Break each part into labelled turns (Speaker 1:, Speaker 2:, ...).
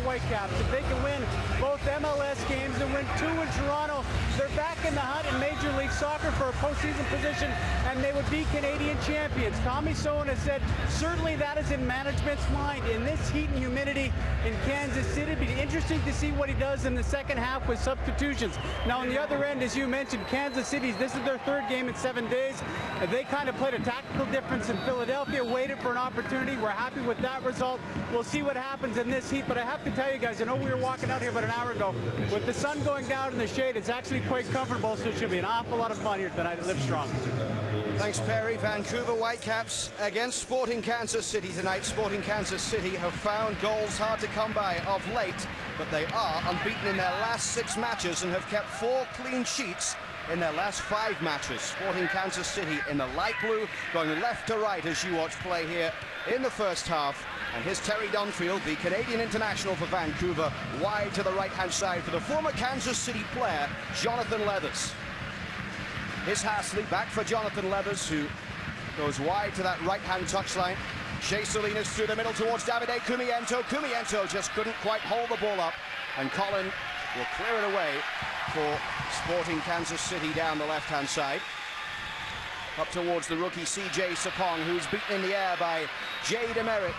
Speaker 1: Whitecaps. If they can win both MLS games and win 2 in Toronto, they're back in the hunt in Major League Soccer for a postseason position, and they would be Canadian champions. Tommy Sohn has said certainly that is in management's mind. In this heat and humidity in Kansas City, it'd be interesting to see what he does in the second half with substitutions. Now, on the other end, as you mentioned, Kansas City, this is their 3rd game in 7 days. They kind of played a tactical difference in Philadelphia, waited for an opportunity. We're happy with that result. We'll see what happens in this heat, but I have to tell you guys, I know we were walking out here about an hour ago. With the sun going down in the shade, it's actually quite comfortable, so it should be an awful lot of fun here tonight at Livestrong.
Speaker 2: Thanks, Perry. Vancouver Whitecaps against Sporting Kansas City tonight. Sporting Kansas City have found goals hard to come by of late, but they are unbeaten in their last 6 matches and have kept 4 clean sheets in their last 5 matches. Sporting Kansas City in the light blue, going left to right as you watch play here in the first half. And here's Terry Dunfield, the Canadian international for Vancouver, wide to the right-hand side for the former Kansas City player, Jonathan Leathers. Here's Hasley, back for Jonathan Leathers, who goes wide to that right-hand touchline. Shea Salinas through the middle towards Davide Cumiento. Cumiento just couldn't quite hold the ball up, and Colin will clear it away for Sporting Kansas City down the left-hand side. Up towards the rookie CJ Sapong, who's beaten in the air by Jay Demerit.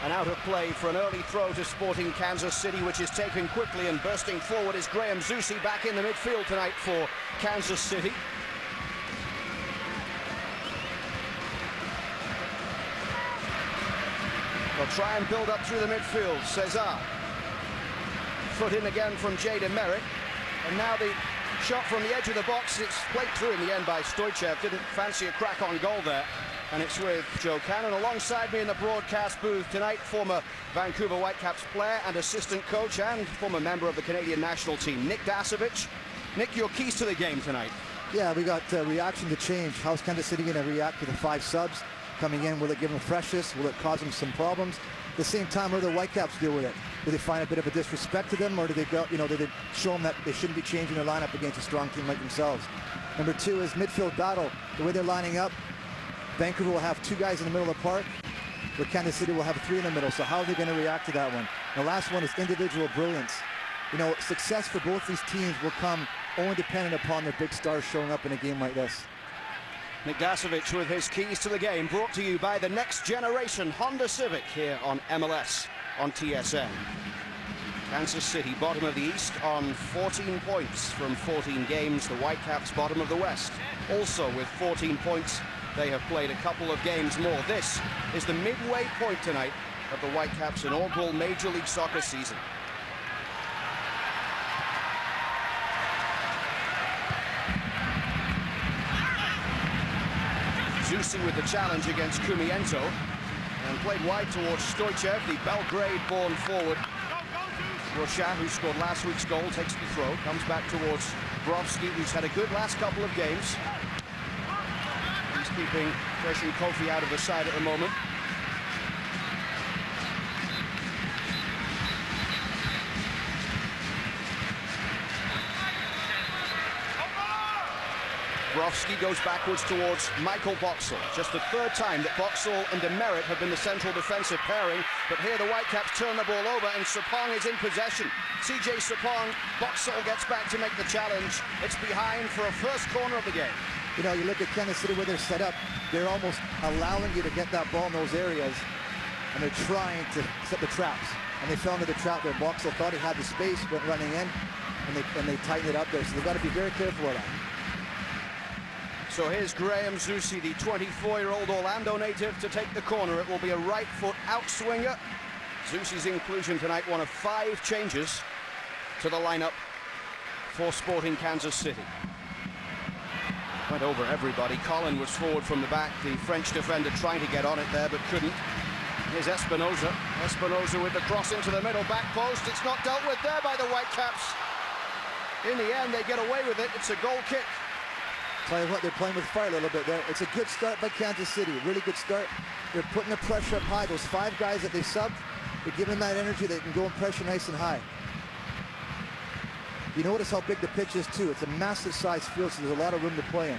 Speaker 2: And out of play for an early throw to Sporting Kansas City, which is taken quickly, and bursting forward is Graham Zusi back in the midfield tonight for Kansas City. They'll try and build up through the midfield. Cesar. Foot in again from Jay Demerit. And now the shot from the edge of the box. It's played through in the end by Stoichev. Didn't fancy a crack on goal there. And it's with Joe Cannon alongside me in the broadcast booth tonight, former Vancouver Whitecaps player and assistant coach and former member of the Canadian national team, Nick Dasovic. Nick, your keys to the game tonight.
Speaker 3: Yeah, we got reaction to change. How's Kansas City going to react to the 5 subs coming in? Will it give them freshness? Will it cause them some problems? At the same time, how do the Whitecaps deal with it? Do they find a bit of a disrespect to them, or do they go, do they show them that they shouldn't be changing their lineup against a strong team like themselves? Number 2 is midfield battle. The way they're lining up, Vancouver will have 2 guys in the middle of the park, where Kansas City will have 3 in the middle. So how are they going to react to that one? The last one is individual brilliance. Success for both these teams will come only dependent upon their big stars showing up in a game like this.
Speaker 2: Nick Dasovic with his keys to the game, brought to you by the next generation Honda Civic here on MLS on TSN. Kansas City, bottom of the East on 14 points from 14 games. The Whitecaps, bottom of the West, also with 14 points. They have played a couple of games more. This is the midway point tonight of the Whitecaps' inaugural Major League Soccer season. Zusi with the challenge against Cumiento, and played wide towards Stoichev, the Belgrade-born forward. Rocha, who scored last week's goal, takes the throw, comes back towards Brovsky, who's had a good last couple of games. He's keeping Fresh and Kofi out of the side at the moment. Brovsky goes backwards towards Michael Boxall. Just the 3rd time that Boxall and Demerit have been the central defensive pairing, but here the Whitecaps turn the ball over and Sapong is in possession. CJ Sapong, Boxall gets back to make the challenge. It's behind for a first corner of the game.
Speaker 3: You look at Kansas City where they're set up, they're almost allowing you to get that ball in those areas, and they're trying to set the traps. And they fell into the trap there. Boxall thought he had the space, went running in, and they tightened it up there. So they've got to be very careful of that.
Speaker 2: So here's Graham Zusi, the 24-year-old Orlando native, to take the corner. It will be a right foot outswinger. Zusi's inclusion tonight, one of 5 changes to the lineup for Sporting Kansas City. Went over everybody. Colin was forward from the back. The French defender trying to get on it there, but couldn't. Here's Espinoza. Espinoza with the cross into the middle, back post. It's not dealt with there by the Whitecaps. In the end, they get away with it. It's a goal kick.
Speaker 3: Tell you what, they're playing with fire a little bit there. It's a good start by Kansas City, really good start. They're putting the pressure up high. Those 5 guys that they subbed, they're giving that energy. They can go and pressure nice and high. You notice how big the pitch is too. It's a massive size field, so there's a lot of room to play in.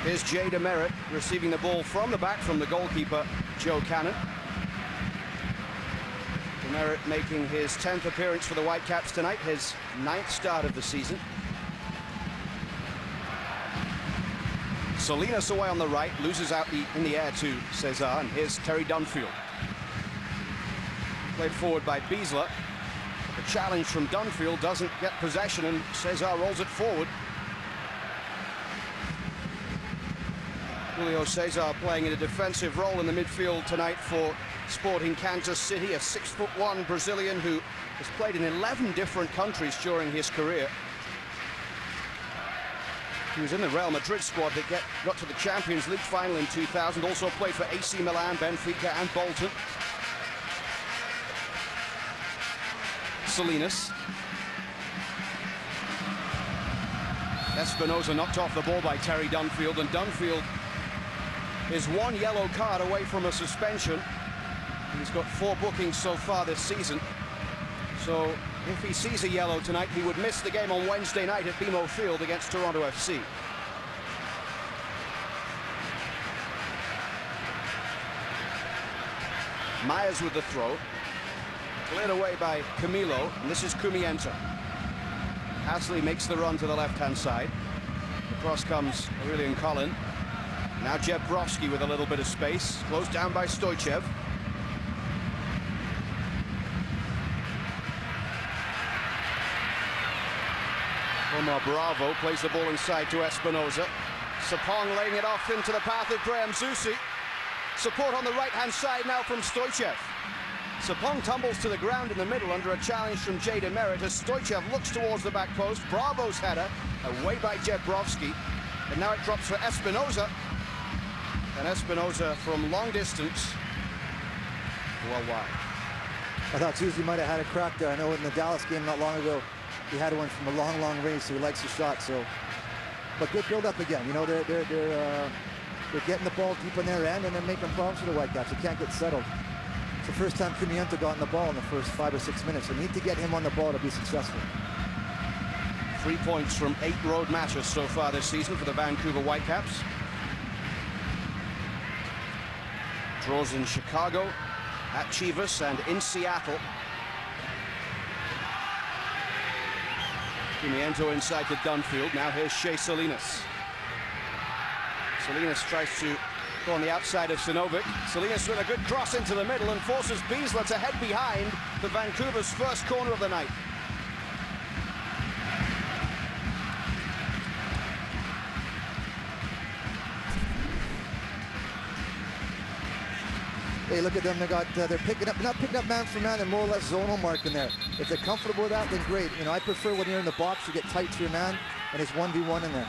Speaker 2: Here's Jay Demerit receiving the ball from the back from the goalkeeper, Joe Cannon. Demerit making his 10th appearance for the Whitecaps tonight, his 9th start of the season. Salinas away on the right, loses out in the air to Cesar, and here's Terry Dunfield. Played forward by Beasler. The challenge from Dunfield doesn't get possession, and Cesar rolls it forward. Julio Cesar playing in a defensive role in the midfield tonight for Sporting Kansas City, a 6'1" Brazilian who has played in 11 different countries during his career. He was in the Real Madrid squad that got to the Champions League final in 2000, also played for AC Milan, Benfica and Bolton. Salinas. Espinosa knocked off the ball by Terry Dunfield, and Dunfield is 1 yellow card away from a suspension. He's got 4 bookings so far this season. So if he sees a yellow tonight, he would miss the game on Wednesday night at BMO Field against Toronto FC. Myers with the throw. Cleared away by Camilo, and this is Cumiento. Hasley makes the run to the left-hand side. Across comes Aurelian Collin. Now Jebrovsky with a little bit of space. Closed down by Stoichev. Omar Bravo plays the ball inside to Espinosa. Sapong laying it off into the path of Graham Zusi. Support on the right-hand side now from Stoichev. Sapong tumbles to the ground in the middle under a challenge from Jay Demerit as Stoichev looks towards the back post. Bravo's header away by Jebrovsky, and now it drops for Espinosa, and Espinosa from long distance well wide.
Speaker 3: I thought Zusi might have had a crack there. I know in the Dallas game not long ago he had one from a long range, so he likes the shot. So, but good build up again. You know, they're getting the ball deep in their end and they're making problems for the Whitecaps. They can't get settled. It's the first time Cumiento got on the ball in the first 5 or 6 minutes. They need to get him on the ball to be successful.
Speaker 2: 3 points from 8 road matches so far this season for the Vancouver Whitecaps. Draws in Chicago, at Chivas, and in Seattle. Cumiento inside to Dunfield. Now here's Shea Salinas. Salinas tries to go on the outside of Sinovic. Salinas with a good cross into the middle and forces Beasler to head behind for Vancouver's first corner of the night.
Speaker 3: Hey, look at them. They're picking up, not picking up man for man, they're more or less zonal marking there. If they're comfortable with that, then great. You know, I prefer when you're in the box, you get tight to your man, and it's 1v1 in there.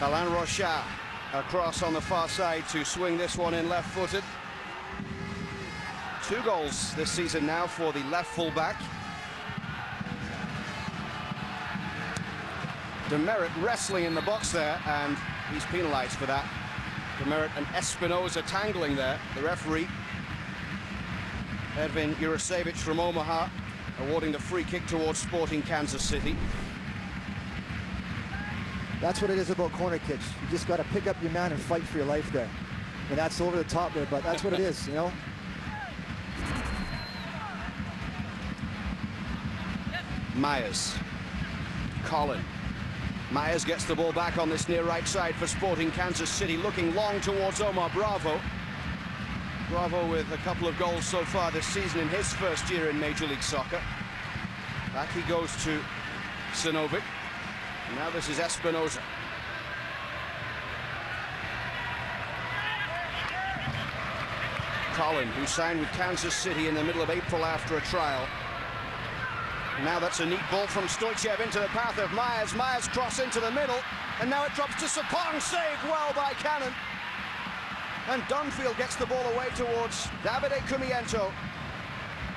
Speaker 2: Alain Rochard across on the far side to swing this one in left-footed. 2 goals this season now for the left fullback. Demerit wrestling in the box there, and he's penalized for that. Demerit and Espinosa tangling there. The referee, Edvin Jurasevich from Omaha, awarding the free kick towards Sporting Kansas City.
Speaker 3: That's what it is about corner kicks. You just got to pick up your man and fight for your life there. And that's over the top there, but that's what it is, you know?
Speaker 2: Myers. Collin. Myers gets the ball back on this near right side for Sporting Kansas City, looking long towards Omar Bravo. Bravo with a couple of goals so far this season in his first year in Major League Soccer. Back he goes to Sinovic. Now this is Espinosa. Collin, who signed with Kansas City in the middle of April after a trial. Now that's a neat ball from Stoichev into the path of Myers. Myers cross into the middle, and now it drops to Sapong, saved well by Cannon. And Dunfield gets the ball away towards Davide Cumiento.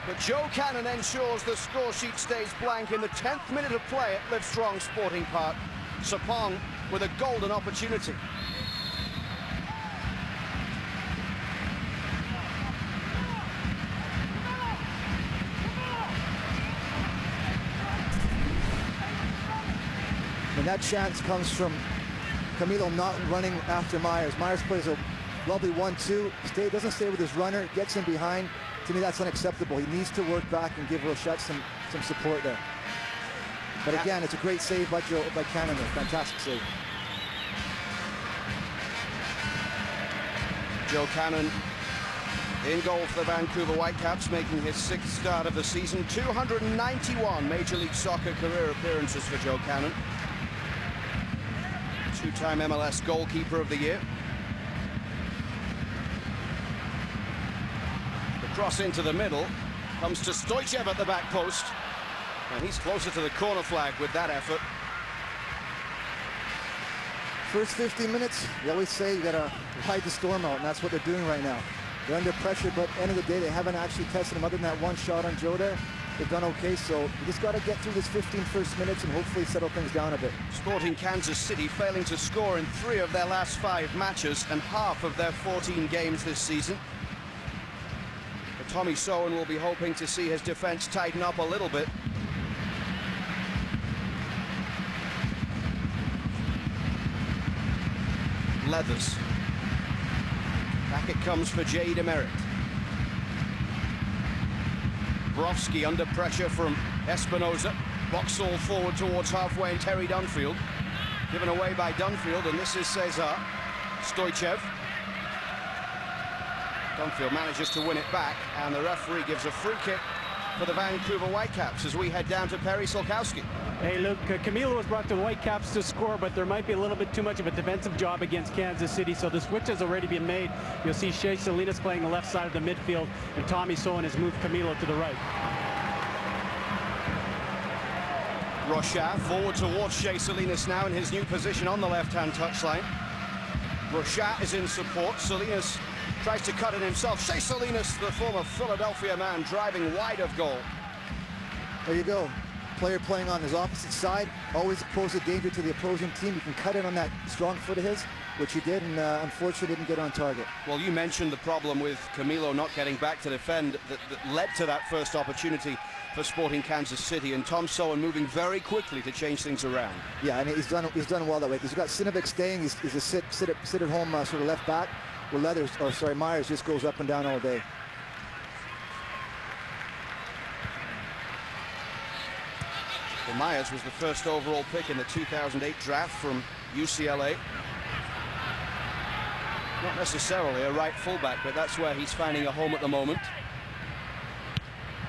Speaker 2: But Joe Cannon ensures the score sheet stays blank in the 10th minute of play at Livestrong Sporting Park. Sapong with a golden opportunity.
Speaker 3: And that chance comes from Camilo not running after Myers. Myers plays a lovely 1-2, doesn't stay with his runner, gets in behind. To me, that's unacceptable. He needs to work back and give Rochette some support there. But again, it's a great save by Cannon there. Fantastic save.
Speaker 2: Joe Cannon in goal for the Vancouver Whitecaps, making his 6th start of the season. 291 Major League Soccer career appearances for Joe Cannon. Two-time MLS goalkeeper of the year. The cross into the middle comes to Stoichev at the back post. And he's closer to the corner flag with that effort.
Speaker 3: First 15 minutes, you always say you gotta ride the storm out, and that's what they're doing right now. They're under pressure, but at the end of the day, they haven't actually tested him other than that one shot on Joe there. They've done okay, so you just got to get through this 15 first minutes and hopefully settle things down a bit.
Speaker 2: Sporting Kansas City failing to score in 3 of their last 5 matches and half of their 14 games this season. But Tommy Sowen will be hoping to see his defense tighten up a little bit. Leathers. Back it comes for Jay Demerit. Brovsky under pressure from Espinoza. Boxall forward towards halfway and Terry Dunfield. Given away by Dunfield, and this is Cesar. Stoichev. Dunfield manages to win it back, and the referee gives a free kick for the Vancouver Whitecaps as we head down to Perry Solkowski.
Speaker 1: Hey, look, Camilo was brought to the Whitecaps to score, but there might be a little bit too much of a defensive job against Kansas City, so the switch has already been made. You'll see Shea Salinas playing the left side of the midfield, and Tommy Sowen has moved Camilo to the right.
Speaker 2: Rochette forward towards Shea Salinas now in his new position on the left-hand touchline. Rochette is in support. Salinas tries to cut it himself. Shea Salinas, the former Philadelphia man, driving wide of goal.
Speaker 3: There you go. Player playing on his opposite side always poses a danger to the opposing team. You can cut in on that strong foot of his, which he did, and unfortunately didn't get on target.
Speaker 2: Well, you mentioned the problem with Camilo not getting back to defend that led to that first opportunity for Sporting Kansas City, and Tom Sowen moving very quickly to change things around.
Speaker 3: Yeah, and he's done well that way. He's got Sinovic staying. He's a sit at home sort of left back, where Myers just goes up and down all day.
Speaker 2: Well, Myers was the first overall pick in the 2008 draft from UCLA. Not necessarily a right fullback, but that's where he's finding a home at the moment.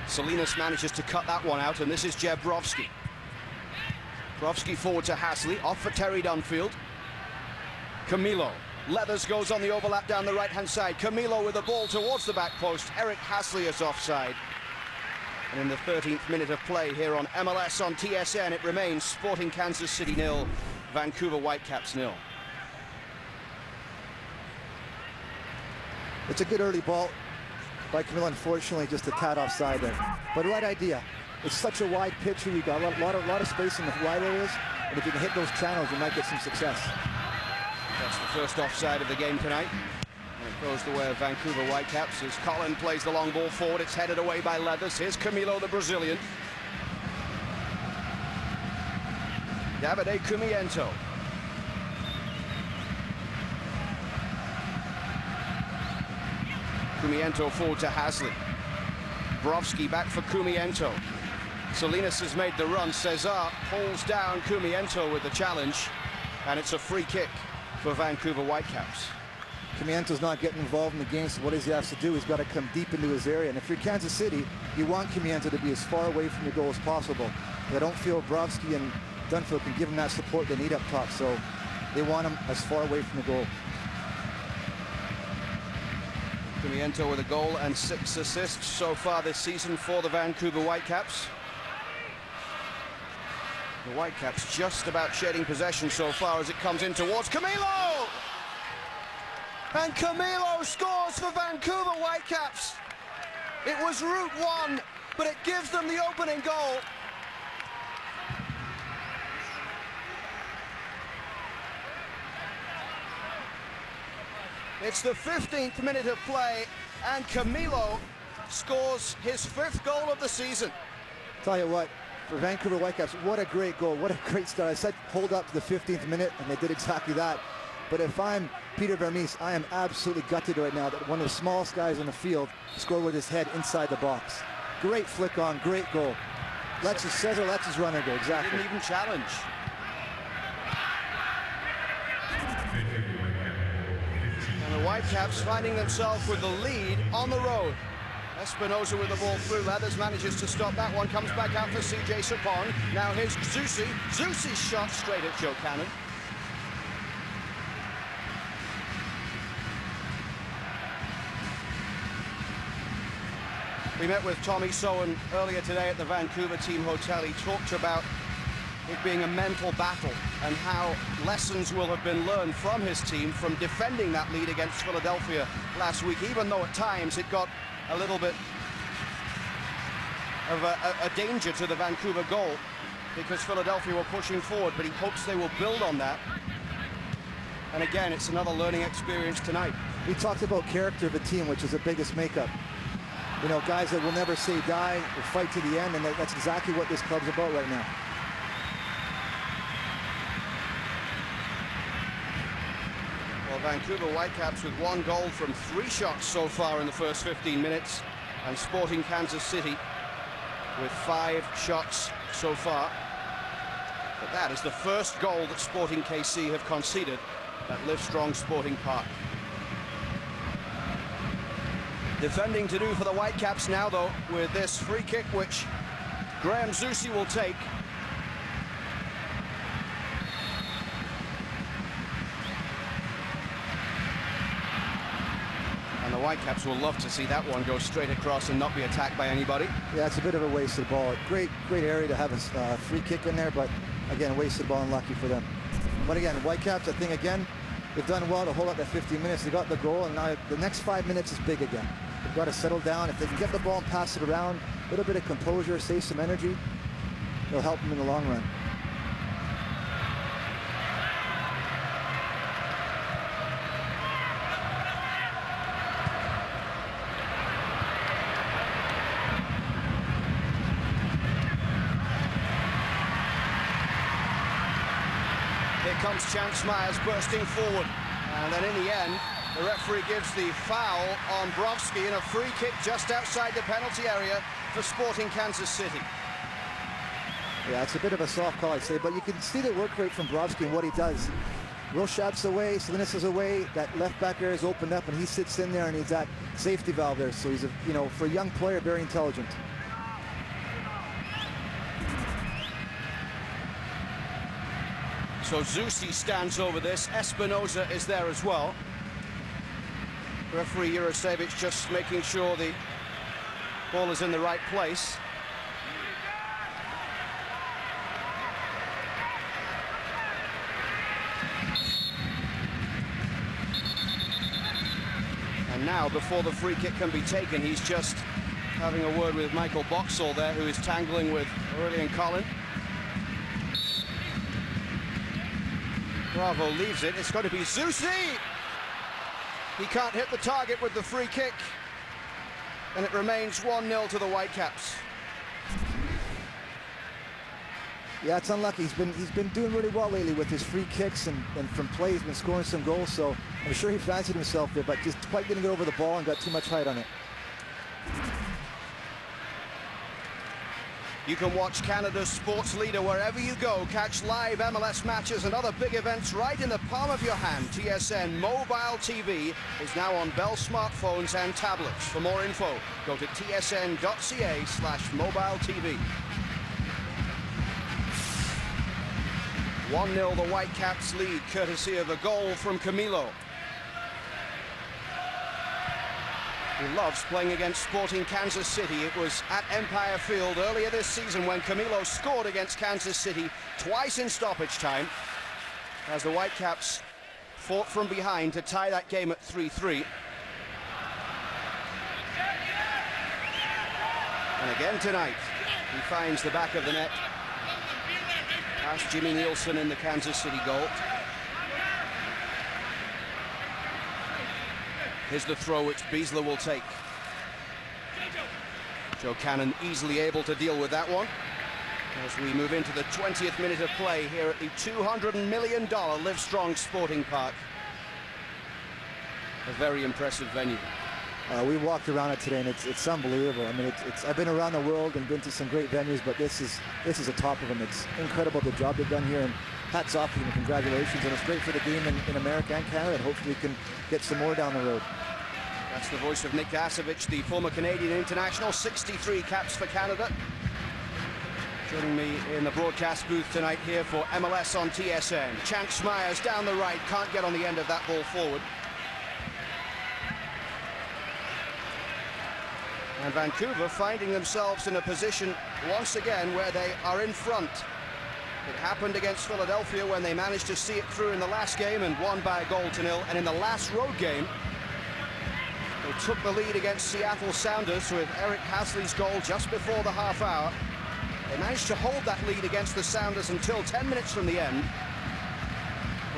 Speaker 2: Salinas manages to cut that one out, and this is Jeb Brovsky. Brovsky forward to Hasley, off for Terry Dunfield. Camilo. Leathers goes on the overlap down the right-hand side. Camilo with the ball towards the back post. Eric Hasley is offside. And in the 13th minute of play here on MLS on TSN, it remains Sporting Kansas City 0, Vancouver Whitecaps 0.
Speaker 3: It's a good early ball by Camilo, unfortunately just a tad offside there. But right idea. It's such a wide pitch here. You got a lot of space in the wide areas, and if you can hit those channels, you might get some success.
Speaker 2: That's the first offside of the game tonight. And it goes the way of Vancouver Whitecaps as Colin plays the long ball forward. It's headed away by Leathers. Here's Camilo, the Brazilian. Davide Cumiento. Cumiento forward to Hasley. Brovsky back for Cumiento. Salinas has made the run. Cesar pulls down Cumiento with the challenge, and it's a free kick for Vancouver Whitecaps.
Speaker 3: Cumiento's not getting involved in the game, so what does he have to do? He's got to come deep into his area. And if you're Kansas City, you want Cumiento to be as far away from your goal as possible. But I don't feel Brovsky and Dunfield can give him that support they need up top, so they want him as far away from the goal.
Speaker 2: Cumiento with a goal and 6 assists so far this season for the Vancouver Whitecaps. The Whitecaps just about shedding possession so far as it comes in towards Camilo! And Camilo scores for Vancouver Whitecaps. It was route 1, but it gives them the opening goal. It's the 15th minute of play, and Camilo scores his 5th goal of the season.
Speaker 3: Tell you what, for Vancouver Whitecaps, what a great goal. What a great start. I said hold up to the 15th minute, and they did exactly that. But if I'm Peter Vermes, I am absolutely gutted right now that one of the smallest guys on the field scored with his head inside the box. Great flick on, great goal. Lets his runner go, exactly.
Speaker 2: Didn't even challenge. And the Whitecaps finding themselves with the lead on the road. Espinosa with the ball through. Leathers manages to stop that one. Comes back out for CJ Sapong. Now here's Zusi. Zusi's shot straight at Joe Cannon. We met with Tommy Sowen earlier today at the Vancouver team hotel. He talked about it being a mental battle and how lessons will have been learned from his team from defending that lead against Philadelphia last week, even though at times it got a little bit of a danger to the Vancouver goal because Philadelphia were pushing forward, but he hopes they will build on that. And again, it's another learning experience tonight.
Speaker 3: We talked about character of a team, which is the biggest makeup. You know, guys that will never say die, will fight to the end, and that's exactly what this club's about right now.
Speaker 2: Well, Vancouver Whitecaps with 1 goal from 3 shots so far in the first 15 minutes, and Sporting Kansas City with 5 shots so far. But that is the first goal that Sporting KC have conceded at Livestrong Sporting Park. Defending to do for the Whitecaps now, though, with this free kick, which Graham Zusi will take. And the Whitecaps will love to see that one go straight across and not be attacked by anybody.
Speaker 3: Yeah, it's a bit of a wasted ball. Great area to have a free kick in there, but again, wasted ball, unlucky for them. But again, Whitecaps, I think, again, they've done well to hold up that 15 minutes. They got the goal, and now the next 5 minutes is big again. They've got to settle down. If they can get the ball and pass it around, a little bit of composure, save some energy, it'll help them in the long run.
Speaker 2: Here comes Chance Myers bursting forward, and then in the end, the referee gives the foul on Brovsky and a free kick just outside the penalty area for Sporting Kansas City.
Speaker 3: Yeah, it's a bit of a soft call, I'd say, but you can see the work rate from Brovsky and what he does. Rochat's away, Salinas is away, that left back area is opened up, and he sits in there and he's that safety valve there. So he's, for a young player, very intelligent.
Speaker 2: So Zusi stands over this. Espinosa is there as well. Referee Jurasevich just making sure the ball is in the right place. And now, before the free kick can be taken, he's just having a word with Michael Boxall there, who is tangling with Aurelien Collin. Bravo leaves it. It's going to be Zusi. He can't hit the target with the free kick, and it remains 1-0 to the Whitecaps.
Speaker 3: Yeah, it's unlucky. He's been doing really well lately with his free kicks and from play. He's been scoring some goals, so I'm sure he fancied himself there, but just quite didn't get over the ball and got too much height on it.
Speaker 2: You can watch Canada's sports leader wherever you go. Catch live MLS matches and other big events right in the palm of your hand. TSN Mobile TV is now on Bell smartphones and tablets. For more info, go to tsn.ca/mobiletv. 1-0 the Whitecaps lead, courtesy of a goal from Camilo. He loves playing against Sporting Kansas City. It was at Empire Field earlier this season when Camilo scored against Kansas City twice in stoppage time, as the Whitecaps fought from behind to tie that game at 3-3. And again tonight, he finds the back of the net past Jimmy Nielsen in the Kansas City goal. Here's the throw which Beasler will take. Joe Cannon easily able to deal with that one. as we move into the 20th minute of play here at the $200 million Livestrong Sporting Park. A very impressive venue.
Speaker 3: We walked around it today, and it's unbelievable. I mean, I've been around the world and been to some great venues, but this is the top of them. It's incredible the job they've done here, and hats off to them. Congratulations, and it's great for the game in America and Canada, and hopefully we can get some more down the road.
Speaker 2: That's the voice of Nick Asevich, the former Canadian international, 63 caps for Canada. Joining me in the broadcast booth tonight here for MLS on TSN. Chance Myers down the right, can't get on the end of that ball forward. And Vancouver finding themselves in a position once again where they are in front. It happened against Philadelphia when they managed to see it through in the last game and won by a goal to nil. And in the last road game, they took the lead against Seattle Sounders with Eric Hasley's goal just before the half hour. They managed to hold that lead against the Sounders until 10 minutes from the end,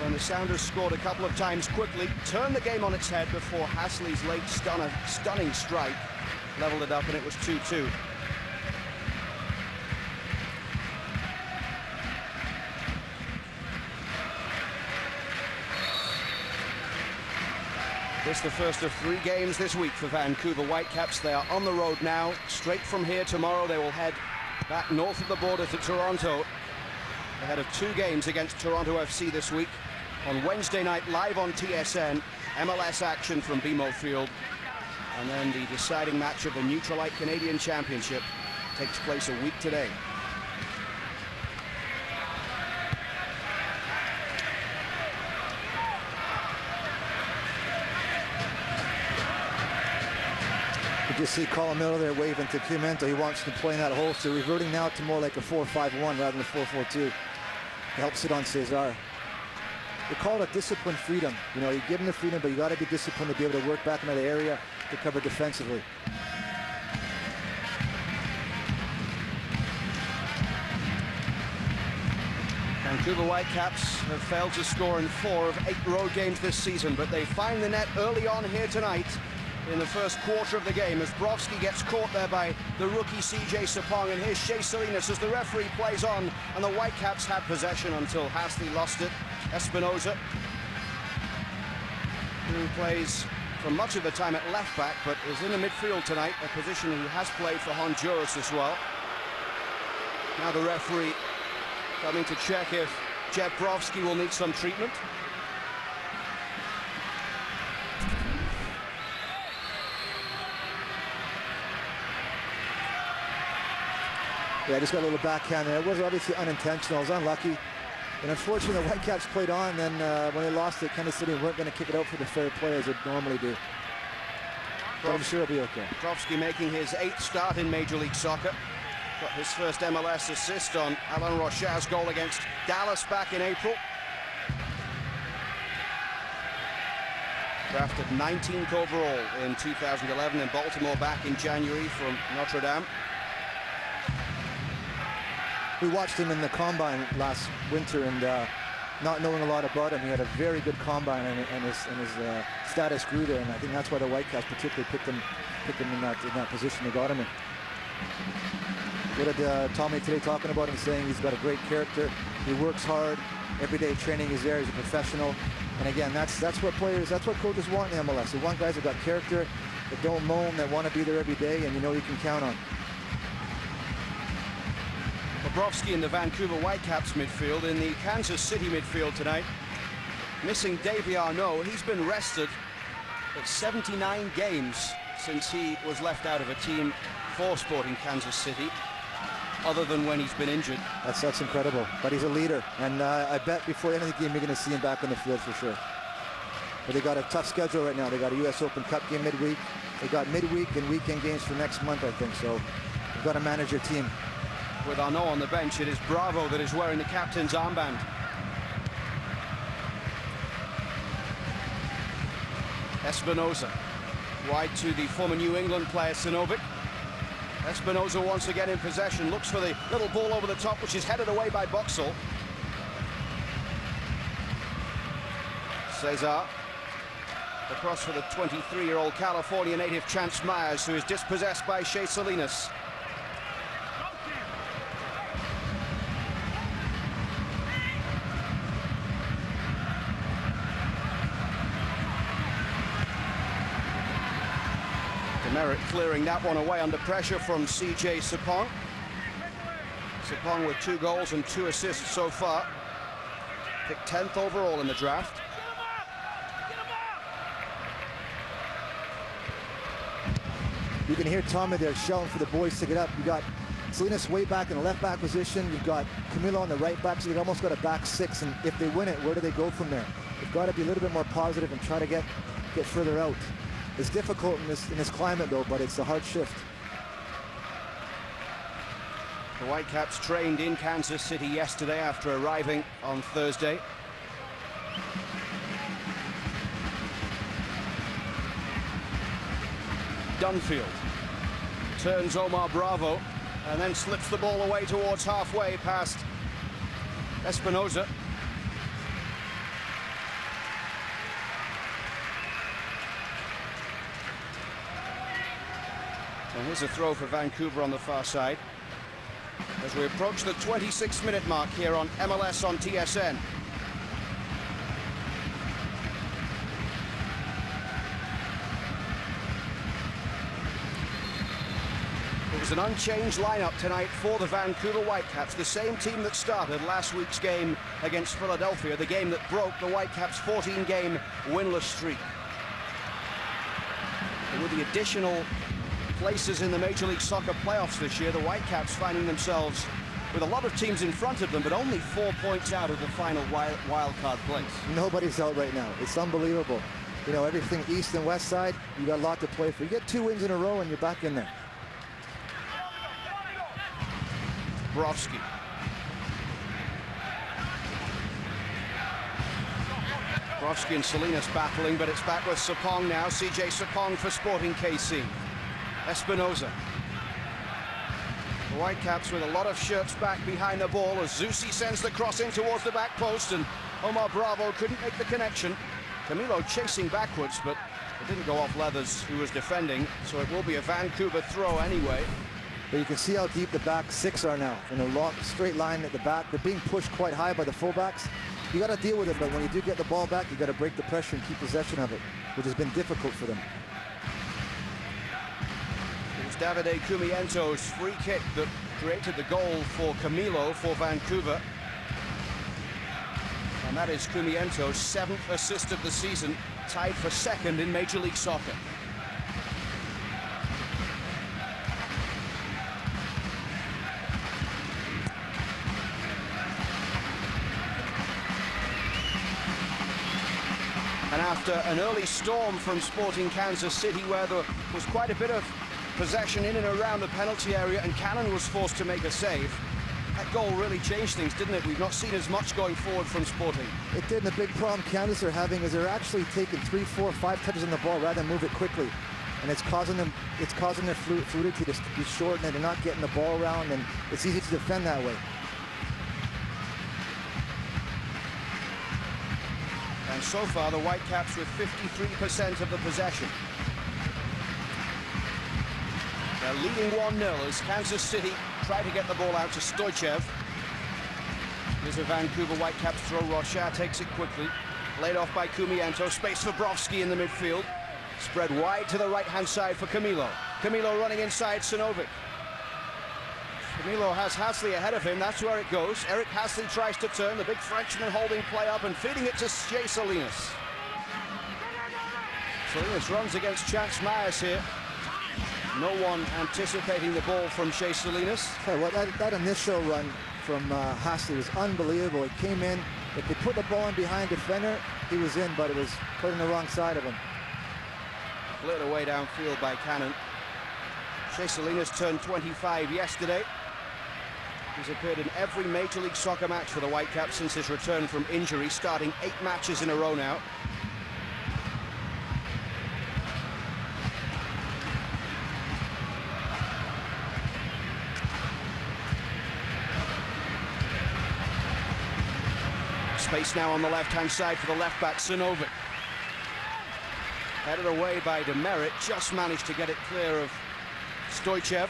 Speaker 2: when the Sounders scored a couple of times quickly, turned the game on its head before Hasley's late stunning strike leveled it up, and it was 2-2. This is the first of 3 games this week for Vancouver Whitecaps. They are on the road now. Straight from here tomorrow, they will head back north of the border to Toronto, ahead of 2 games against Toronto FC this week. On Wednesday night, live on TSN, MLS action from BMO Field. And then the deciding match of the Neutralite Canadian Championship takes place a week today.
Speaker 3: You just see Colin Miller there waving to Cimento. He wants to play in that hole, so reverting now to more like a 4-5-1 rather than a 4-4-2. Helps sit on Cesar. They call it disciplined freedom. You know, you give him the freedom, but you got to be disciplined to be able to work back into the area to cover defensively.
Speaker 2: Vancouver Whitecaps have failed to score in 4 of 8 road games this season, but they find the net early on here tonight in the first quarter of the game as Brovsky gets caught there by the rookie CJ Sapong, and here's Shea Salinas as the referee plays on, and the Whitecaps had possession until Hasley lost it. Espinoza, who plays for much of the time at left back, but is in the midfield tonight, a position he has played for Honduras as well. Now the referee coming to check if Jeb Brovsky will need some treatment.
Speaker 3: Yeah, just got a little backhand there. It was obviously unintentional. It was unlucky. And unfortunately, the Whitecaps played on. Then when they lost it, Kansas City weren't going to kick it out for the fair play as it normally do. But I'm sure it'll be okay.
Speaker 2: Brovsky making his 8th start in Major League Soccer. Got his first MLS assist on Alan Rocha's goal against Dallas back in April. Drafted 19th overall in 2011 in Baltimore back in January from Notre Dame.
Speaker 3: We watched him in the combine last winter, and not knowing a lot about him, he had a very good combine, and his status grew there, and I think that's why the Whitecaps particularly picked him in that position they got him in. What did Tommy today talking about him, saying he's got a great character, he works hard, everyday training is there, he's a professional, and again, that's what coaches want in MLS. They want guys that got character, that don't moan, that want to be there every day, and you know you can count on.
Speaker 2: Brovsky in the Vancouver Whitecaps midfield. In the Kansas City midfield tonight, missing Davy Arnaud. He's been rested at 79 games since he was left out of a team for Sporting Kansas City, other than when he's been injured.
Speaker 3: That's incredible, but he's a leader, and I bet before the end of the game you're going to see him back on the field for sure. But they got a tough schedule right now. They got a U.S. Open Cup game midweek. They got midweek and weekend games for next month, I think, so you've got to manage your team.
Speaker 2: With Arnaud on the bench, it is Bravo that is wearing the captain's armband. Espinoza, wide to the former New England player Sinovic. Espinoza once again in possession, looks for the little ball over the top, which is headed away by Boxall. Cesar, across for the 23-year-old California native Chance Myers, who is dispossessed by Shea Salinas. Merritt clearing that one away under pressure from CJ Sapong. Sapong with 2 goals and 2 assists so far. Picked 10th overall in the draft.
Speaker 3: You can hear Tommy there shouting for the boys to get up. You got Salinas way back in the left back position. You've got Camilo on the right back, so they've almost got a back 6. And if they win it, where do they go from there? They've got to be a little bit more positive and try to get further out. It's difficult in this climate though, but it's a hard shift.
Speaker 2: The Whitecaps trained in Kansas City yesterday after arriving on Thursday. Dunfield turns Omar Bravo and then slips the ball away towards halfway past Espinoza. And here's a throw for Vancouver on the far side as we approach the 26-minute mark here on MLS on TSN. It was an unchanged lineup tonight for the Vancouver Whitecaps, the same team that started last week's game against Philadelphia, the game that broke the Whitecaps' 14-game winless streak. And with the additional places in the Major League Soccer playoffs this year, the Whitecaps finding themselves with a lot of teams in front of them, but only 4 points out of the final wild card place.
Speaker 3: Nobody's out right now. It's unbelievable. You know, everything east and west side, you got a lot to play for. You get 2 wins in a row and you're back in there.
Speaker 2: Brovsky. Brovsky and Salinas battling, but it's back with Sapong now. CJ Sapong for Sporting KC. Espinoza. The Whitecaps with a lot of shirts back behind the ball as Zusi sends the cross in towards the back post, and Omar Bravo couldn't make the connection. Camilo chasing backwards, but it didn't go off Leathers, who was defending, so it will be a Vancouver throw anyway.
Speaker 3: But you can see how deep the back 6 are now. In a long straight line at the back. They're being pushed quite high by the fullbacks. You got to deal with it, but when you do get the ball back, you got to break the pressure and keep possession of it, which has been difficult for them.
Speaker 2: It was Davide Cumiento's free kick that created the goal for Camilo for Vancouver. And that is Cumiento's 7th assist of the season, tied for 2nd in Major League Soccer. And after an early storm from Sporting Kansas City, where there was quite a bit of possession in and around the penalty area and Cannon was forced to make a save, that goal really changed things, didn't it? We've not seen as much going forward from Sporting.
Speaker 3: It did, and the big problem Kansas are having is they're actually taking 3, 4, 5 touches on the ball rather than move it quickly. And it's causing their fluidity to be short, and they're not getting the ball around, and it's easy to defend that way.
Speaker 2: And so far, the Whitecaps with 53% of the possession. They're leading 1-0 as Kansas City try to get the ball out to Stoichev. Here's a Vancouver Whitecaps throw. Rochard takes it quickly. Laid off by Cumiento. Space for Brovsky in the midfield. Spread wide to the right-hand side for Camilo. Camilo running inside Sinovic. Camilo has Hasley ahead of him. That's where it goes. Eric Hasley tries to turn. The big Frenchman holding play up and feeding it to Jay Salinas. Salinas runs against Chance Myers here. No one anticipating the ball from Shea Salinas.
Speaker 3: Hey, well, that initial run from Hasley was unbelievable. It came in. If they put the ball in behind defender, he was in, but it was put on the wrong side of him.
Speaker 2: Cleared away downfield by Cannon. Shea Salinas turned 25 yesterday. He's appeared in every Major League Soccer match for the Whitecaps since his return from injury, starting 8 matches in a row now. Space now on the left-hand side for the left-back, Sinovic. Headed away by Demerit, just managed to get it clear of Stoichev.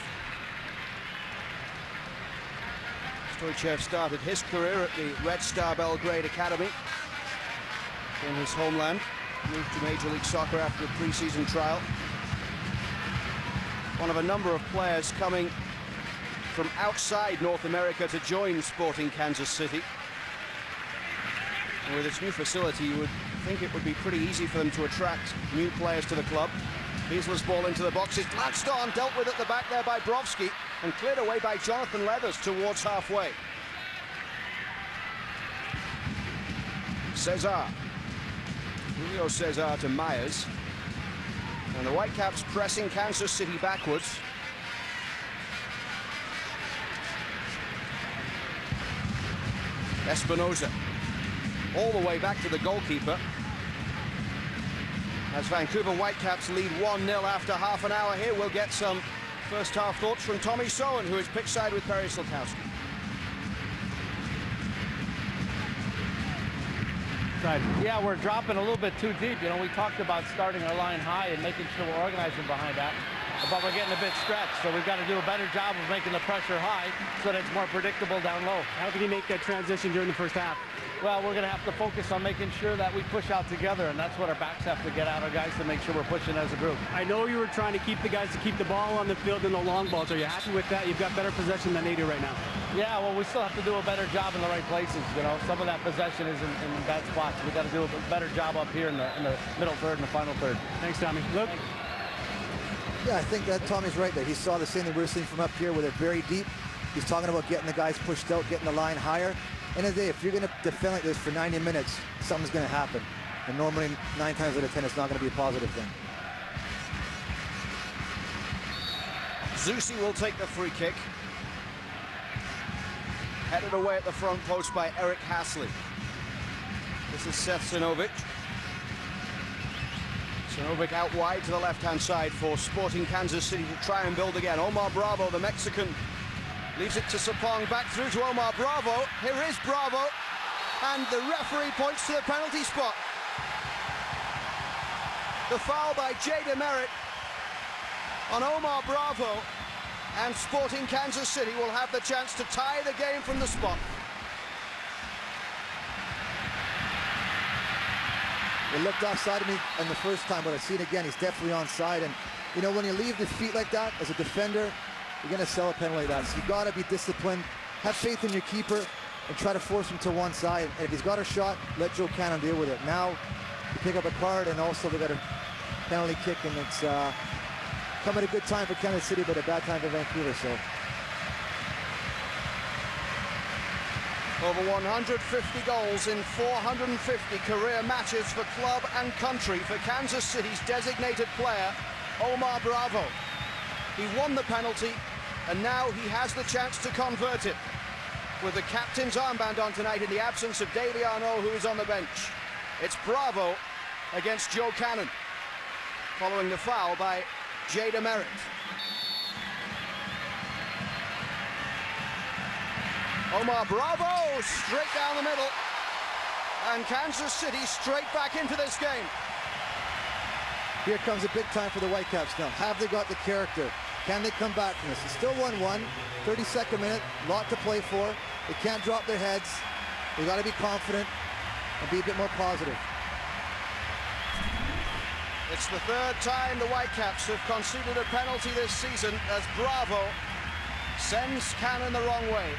Speaker 2: Stoichev started his career at the Red Star Belgrade Academy in his homeland. Moved to Major League Soccer after a pre-season trial. one of a number of players coming from outside North America to join Sporting Kansas City. And with its new facility, you would think it would be pretty easy for them to attract new players to the club. Beasley's ball into the box is glanced on, dealt with at the back there by Brovsky, and cleared away by Jonathan Leathers towards halfway. Cesar. Julio Cesar to Myers. And the Whitecaps pressing Kansas City backwards. Espinoza. All the way back to the goalkeeper. As Vancouver Whitecaps lead 1-0 after half an hour here, we'll get some first half thoughts from Tommy Sowen, who is pitch side with Perry Slakowski.
Speaker 4: Yeah, we're dropping a little bit too deep. You know, we talked about starting our line high and making sure we're organizing behind that, but we're getting a bit stretched, so we've got to do a better job of making the pressure high so that it's more predictable down low.
Speaker 1: How did he make that transition during the first half?
Speaker 4: Well, we're going to have to focus on making sure that we push out together, and that's what our backs have to get out, our guys, to make sure we're pushing as a group.
Speaker 1: I know you were trying to keep the guys to keep the ball on the field and the long balls. Are you happy with that? You've got better possession than they do right now.
Speaker 4: Yeah, well, we still have to do a better job in the right places. You know, some of that possession is in bad spots. We've got to do a better job up here in the middle third and the final third.
Speaker 1: Thanks, Tommy. Luke?
Speaker 3: Yeah, I think that Tommy's right there. He saw the same thing we're seeing from up here with it very deep. He's talking about getting the guys pushed out, getting the line higher. End of the day, if you're going to defend like this for 90 minutes, something's going to happen. And normally, 9 times out of 10, it's not going to be a positive thing.
Speaker 2: Zusi will take the free kick. Headed away at the front post by Eric Hasley. This is Seth Sinovic. Sinovic out wide to the left-hand side for Sporting Kansas City to try and build again. Omar Bravo, the Mexican, leaves it to Sapong, back through to Omar Bravo. Here is Bravo, and the referee points to the penalty spot. The foul by Jay Demerit on Omar Bravo, and Sporting Kansas City will have the chance to tie the game from the spot.
Speaker 3: It looked offside to me in the first time, but I see it again. He's definitely onside. And, you know, when you leave the feet like that as a defender, you're going to sell a penalty like that. So you've got to be disciplined, have faith in your keeper, and try to force him to one side. And if he's got a shot, let Joe Cannon deal with it. Now, you pick up a card, and also they got a penalty kick, and it's come at a good time for Kansas City, but a bad time for Vancouver. So
Speaker 2: over 150 goals in 450 career matches for club and country for Kansas City's designated player, Omar Bravo. He won the penalty, and now he has the chance to convert it with the captain's armband on tonight in the absence of Davy Arnaud, who is on the bench. It's Bravo against Joe Cannon, following the foul by Jay Demerit. Omar Bravo straight down the middle, and Kansas City straight back into this game.
Speaker 3: here comes a big time for the Whitecaps now. Have they got the character? Can they come back from this? It's still 1-1, 32nd minute, lot to play for. They can't drop their heads. They got to be confident and be a bit more positive.
Speaker 2: It's the third time the Whitecaps have conceded a penalty this season as Bravo sends Cannon the wrong way.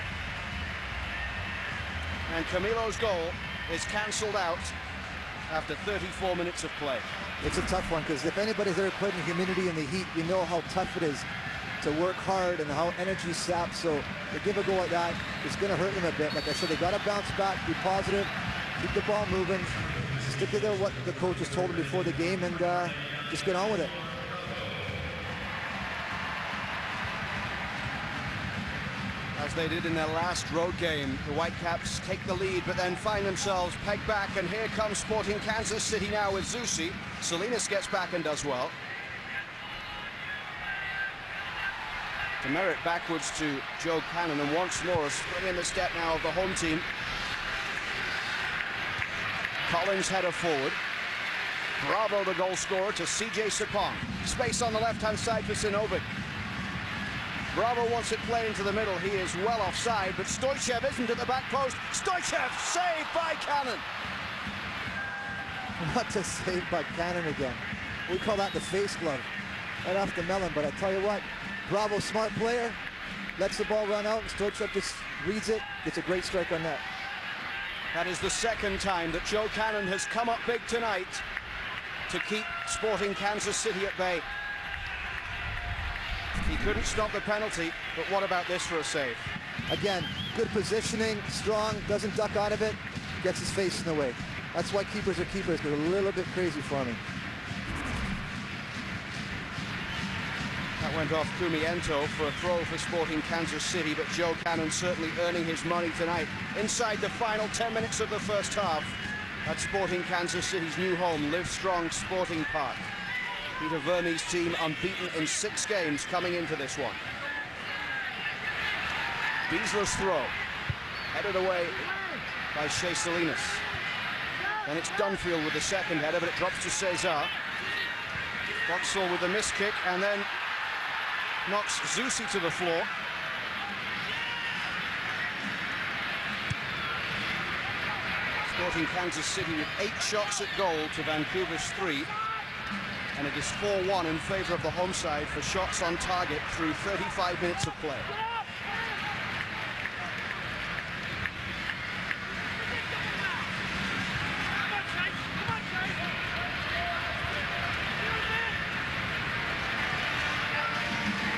Speaker 2: And Camilo's goal is cancelled out after 34 minutes of play.
Speaker 3: It's a tough one because if anybody's ever played in humidity and the heat, you know how tough it is to work hard and how energy saps. So to give a goal like that, it's going to hurt them a bit. Like I said, they got to bounce back, be positive, keep the ball moving, stick to what the coaches told them before the game, and just get on with it.
Speaker 2: As they did in their last road game, the Whitecaps take the lead but then find themselves pegged back, and here comes Sporting Kansas City now with Zusi. Salinas gets back and does well. Demerit backwards to Joe Cannon, and once more a spring in the step now of the home team. Collins header forward. Bravo, the goal scorer, to CJ Sapong. Space on the left-hand side for Sinovic. Bravo wants it played into the middle. He is well offside, but Stoichev isn't at the back post. Stoichev saved by Cannon.
Speaker 3: What a save by Cannon again. We call that the face glove. right off the melon. But I tell you what, Bravo, smart player, lets the ball run out, and Stoichkov just reads it, gets a great strike on net.
Speaker 2: That is the second time that Joe Cannon has come up big tonight to keep Sporting Kansas City at bay. He couldn't stop the penalty, but what about this for a save?
Speaker 3: Again, good positioning, strong, doesn't duck out of it, gets his face in the way. That's why keepers are keepers. They're a little bit crazy for me.
Speaker 2: That went off Kumiento for a throw for Sporting Kansas City, but Joe Cannon certainly earning his money tonight. Inside the final 10 minutes of the first half at Sporting Kansas City's new home, Live Strong Sporting Park. Peter Vermeer's team unbeaten in 6 games coming into this one. Beasley's throw, headed away by Shea Salinas. Then it's Dunfield with the second header, but it drops to Cesar. Boxall with the miss kick, and then knocks Zusi to the floor. Sporting Kansas City with 8 shots at goal to Vancouver's 3. And it is 4-1 in favor of the home side for shots on target through 35 minutes of play.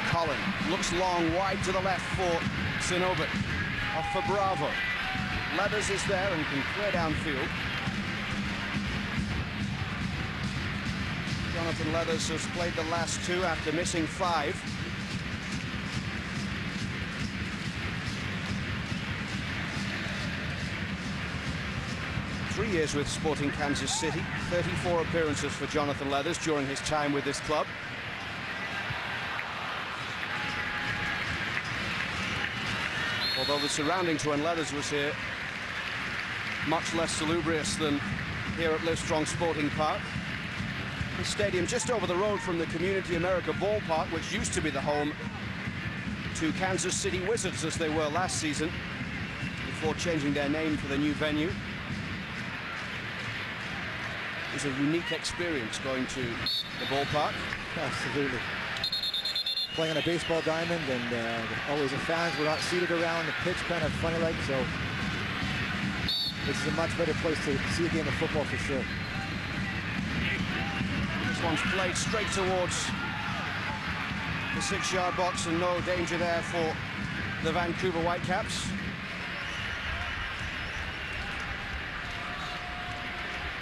Speaker 2: Collin looks long, wide to the left for Sinovic. Off for Bravo. Leathers is there and can clear downfield. Jonathan Leathers has played the last 2 after missing 5. Three years with Sporting Kansas City, 34 appearances for Jonathan Leathers during his time with this club. Although the surroundings when Leathers was here, much less salubrious than here at Live Strong Sporting Park. The stadium just over the road from the Community America Ballpark, which used to be the home to Kansas City Wizards as they were last season, before changing their name for the new venue. It was a unique experience going to the ballpark.
Speaker 3: Absolutely. Playing on a baseball diamond, and always the fans were not seated around the pitch, kind of funny like, so this is a much better place to see a game of football for sure.
Speaker 2: This one's played straight towards the 6-yard box, and no danger there for the Vancouver Whitecaps.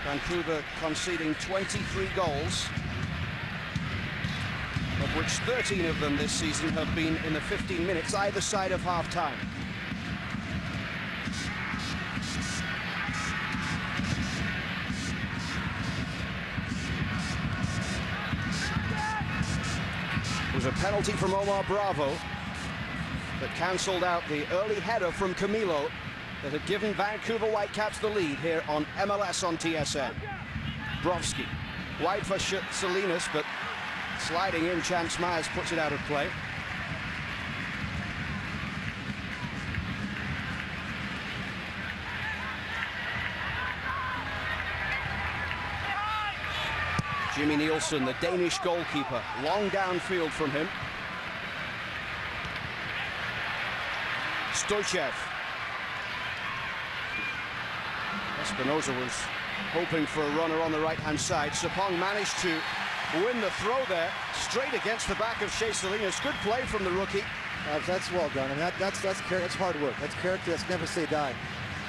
Speaker 2: Vancouver conceding 23 goals, of which 13 of them this season have been in the 15 minutes either side of half-time. It was a penalty from Omar Bravo that cancelled out the early header from Camilo that had given Vancouver Whitecaps the lead here on MLS on TSN. Brovsky, wide for Salinas, but sliding in, Chance Myers puts it out of play. Jimmy Nielsen, the Danish goalkeeper, long downfield from him. Stoichkov. Espinoza was hoping for a runner on the right-hand side. Sapong managed to win the throw there, straight against the back of Shea Salinas. Good play from the rookie.
Speaker 3: That's well done. I mean, that's hard work. That's character. That's never say die.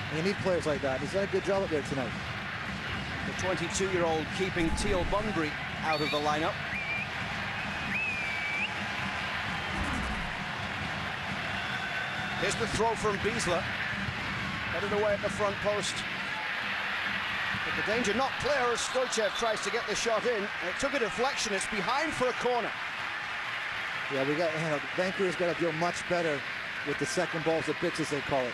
Speaker 3: And you need players like that. He's done a good job up there tonight.
Speaker 2: The 22-year-old keeping Teal Bunbury out of the lineup. Here's the throw from Beasley. Headed away at the front post. But the danger not clear as Stoichkov tries to get the shot in. And it took a deflection. It's behind for a corner.
Speaker 3: Yeah, Vancouver's got to deal much better with the second balls, the bits as they call it.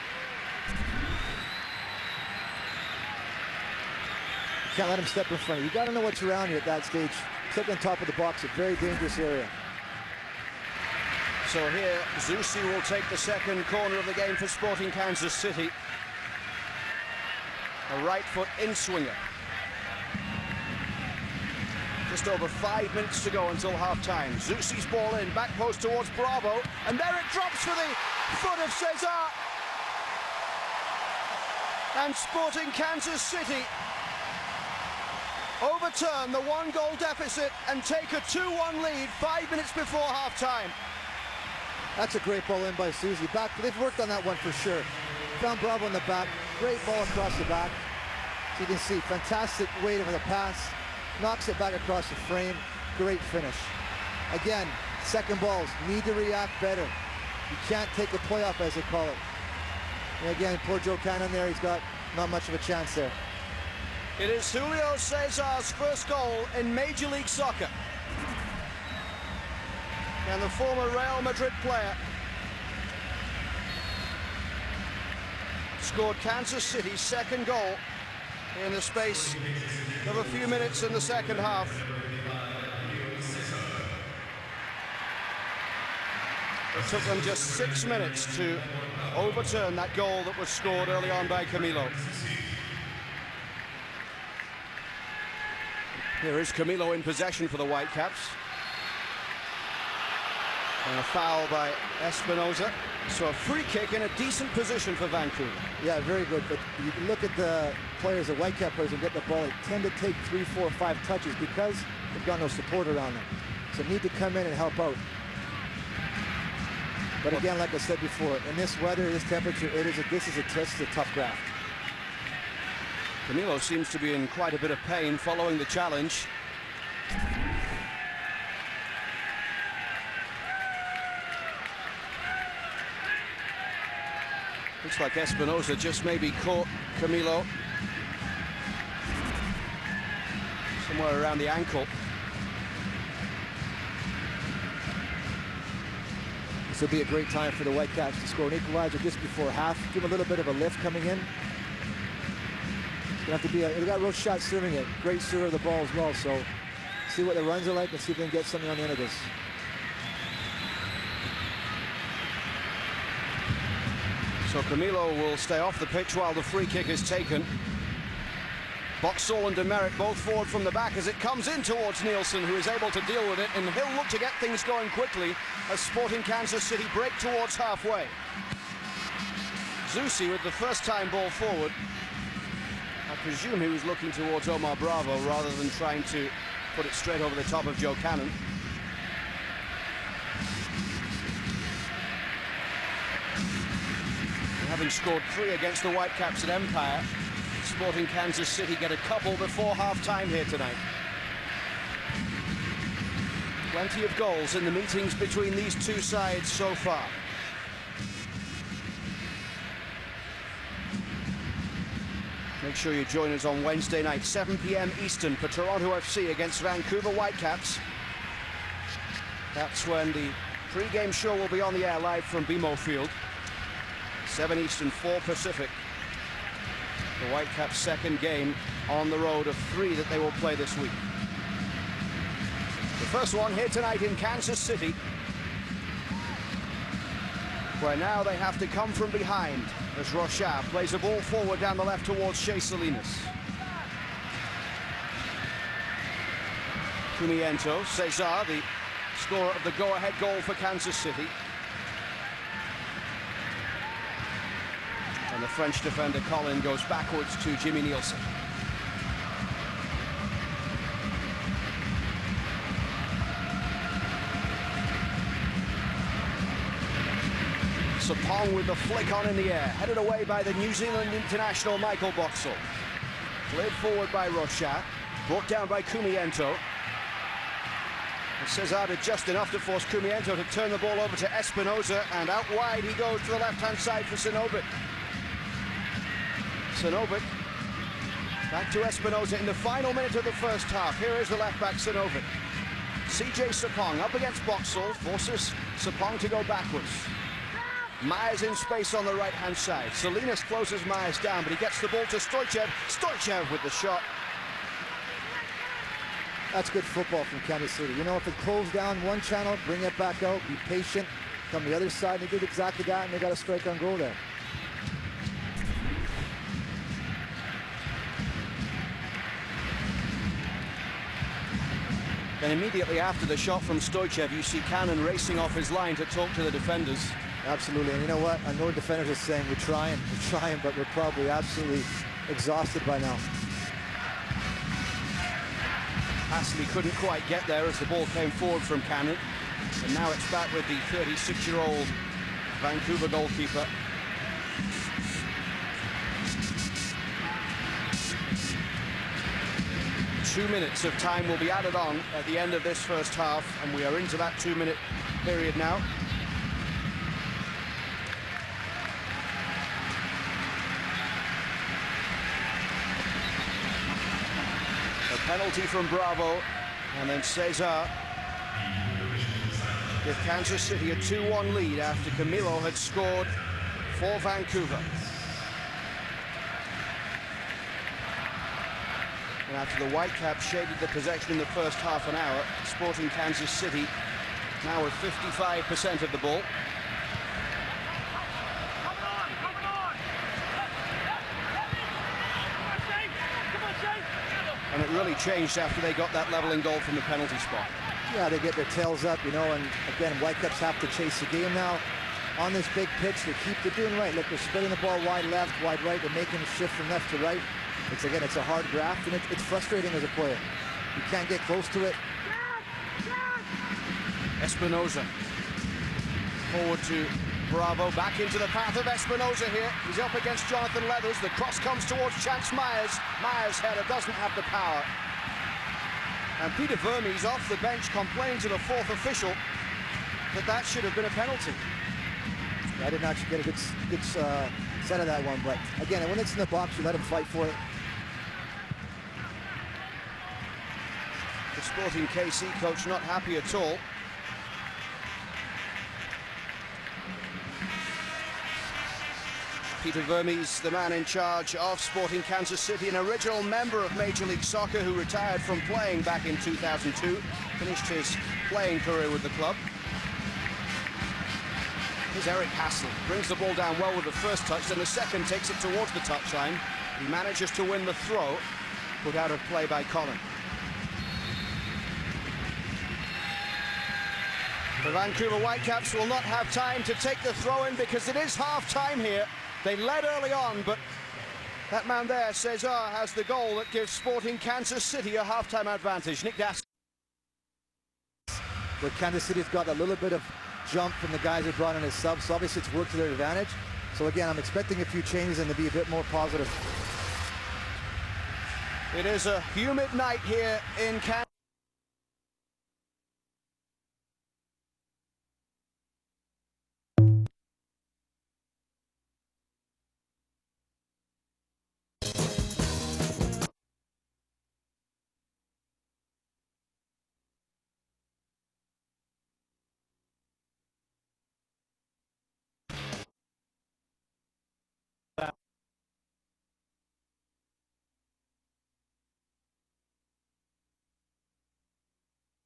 Speaker 3: You can't let him step in front of you. You got to know what's around you at that stage. Sitting on top of the box, a very dangerous area.
Speaker 2: So here, Zusi will take the second corner of the game for Sporting Kansas City. A right foot in-swinger. Just over 5 minutes to go until half-time. Zusi's ball in, back post towards Bravo, and there it drops for the foot of Cesar. And Sporting Kansas City overturn the 1-goal deficit and take a 2-1 lead 5 minutes before half-time.
Speaker 3: That's a great ball in by Susie. Back, they've worked on that one for sure. Found Bravo in the back, great ball across the back. So you can see, fantastic weight of the pass, knocks it back across the frame, great finish. Again, second balls, need to react better. You can't take the playoff, as they call it. And again, poor Joe Cannon there, he's got not much of a chance there.
Speaker 2: It is Julio Cesar's first goal in Major League Soccer. And the former Real Madrid player scored Kansas City's second goal in the space of a few minutes in the second half. It took them just 6 minutes to overturn that goal that was scored early on by Camilo. Here is Camilo in possession for the Whitecaps. And a foul by Espinoza. So a free kick in a decent position for Vancouver.
Speaker 3: Yeah, very good. But you can look at the players, the Whitecap players who get the ball, they tend to take 3, 4, 5 touches because they've got no support around them. So need to come in and help out. But again, like I said before, in this weather, this temperature, this is a tough graft.
Speaker 2: Camilo seems to be in quite a bit of pain following the challenge. Looks like Espinoza just maybe caught Camilo somewhere around the ankle.
Speaker 3: This will be a great time for the Whitecaps to score an equalizer just before half. Give them a little bit of a lift coming in. It's gonna have to be they got real shot serving it. Great serve of the ball as well. So see what the runs are like and see if they can get something on the end of this.
Speaker 2: So Camilo will stay off the pitch while the free kick is taken. Boxall and Demerit both forward from the back as it comes in towards Nielsen, who is able to deal with it, and he'll look to get things going quickly as Sporting Kansas City break towards halfway. Zusi with the first-time ball forward. I presume he was looking towards Omar Bravo rather than trying to put it straight over the top of Joe Cannon. Having scored 3 against the Whitecaps at Empire, Sporting Kansas City get a couple before half-time here tonight. Plenty of goals in the meetings between these two sides so far. Make sure you join us on Wednesday night, 7 p.m. Eastern, for Toronto FC against Vancouver Whitecaps. That's when the pre-game show will be on the air live from BMO Field. 7 Eastern, 4 Pacific. The Whitecaps' second game on the road of 3 that they will play this week. The first one here tonight in Kansas City, where now they have to come from behind as Rochard plays a ball forward down the left towards Shea Salinas. Cumiento, Cesar, the scorer of the go-ahead goal for Kansas City. And the French defender Colin goes backwards to Jimmy Nielsen. Sapong with the flick on in the air, headed away by the New Zealand international Michael Boxall. Played forward by Rochard, brought down by Cumiento. Cesar did just enough to force Cumiento to turn the ball over to Espinoza, and out wide he goes to the left-hand side for Sinovic. Sinovic back to Espinoza in the final minute of the first half. Here is the left-back Sinovic. CJ Sapong up against Boxall, forces Sapong to go backwards. Myers in space on the right-hand side. Salinas closes Myers down, but he gets the ball to Stoichev. Stoichev with the shot.
Speaker 3: That's good football from Kansas City. You know, if it closed down one channel, bring it back out, be patient, come the other side. They did exactly that, and they got a strike on goal there.
Speaker 2: Then immediately after the shot from Stoichev, you see Cannon racing off his line to talk to the defenders.
Speaker 3: Absolutely, and you know what? I know defenders are saying we're trying, but we're probably absolutely exhausted by now.
Speaker 2: Hasley couldn't quite get there as the ball came forward from Cannon. And now it's back with the 36-year-old Vancouver goalkeeper. Two minutes of time will be added on at the end of this first half, and we are into that 2-minute period now. A penalty from Bravo, and then Cesar give Kansas City a 2-1 lead after Camilo had scored for Vancouver. And after the Whitecaps shaded the possession in the first half an hour, Sporting Kansas City now with 55% of the ball. And it really changed after they got that leveling goal from the penalty spot.
Speaker 3: Yeah, they get their tails up, you know, and again, Whitecaps have to chase the game now. On this big pitch, they're doing right. Look, they're splitting the ball wide left, wide right. They're making a shift from left to right. It's a hard graft, and it's frustrating as a player. You can't get close to it.
Speaker 2: Espinoza forward to Bravo, back into the path of Espinoza here. He's up against Jonathan Leathers. The cross comes towards Chance Myers. Myers' header doesn't have the power. And Peter Vermes off the bench complaining to the fourth official that should have been a penalty.
Speaker 3: I didn't actually get a good set of that one, but again, when it's in the box, you let him fight for it.
Speaker 2: The Sporting KC coach not happy at all. Peter Vermes, the man in charge of Sporting Kansas City, an original member of Major League Soccer who retired from playing back in 2002, finished his playing career with the club. Here's Eric Hassel, brings the ball down well with the first touch, then the second takes it towards the touchline. He manages to win the throw, put out of play by Collin. The Vancouver Whitecaps will not have time to take the throw in because it is half-time here. They led early on, but that man there, Cesar, has the goal that gives Sporting Kansas City a half-time advantage. Nick Das.
Speaker 3: But Kansas City's got a little bit of jump from the guys who brought in as subs, so obviously it's worked to their advantage. So again, I'm expecting a few changes and to be a bit more positive.
Speaker 2: It is a humid night here in Kansas.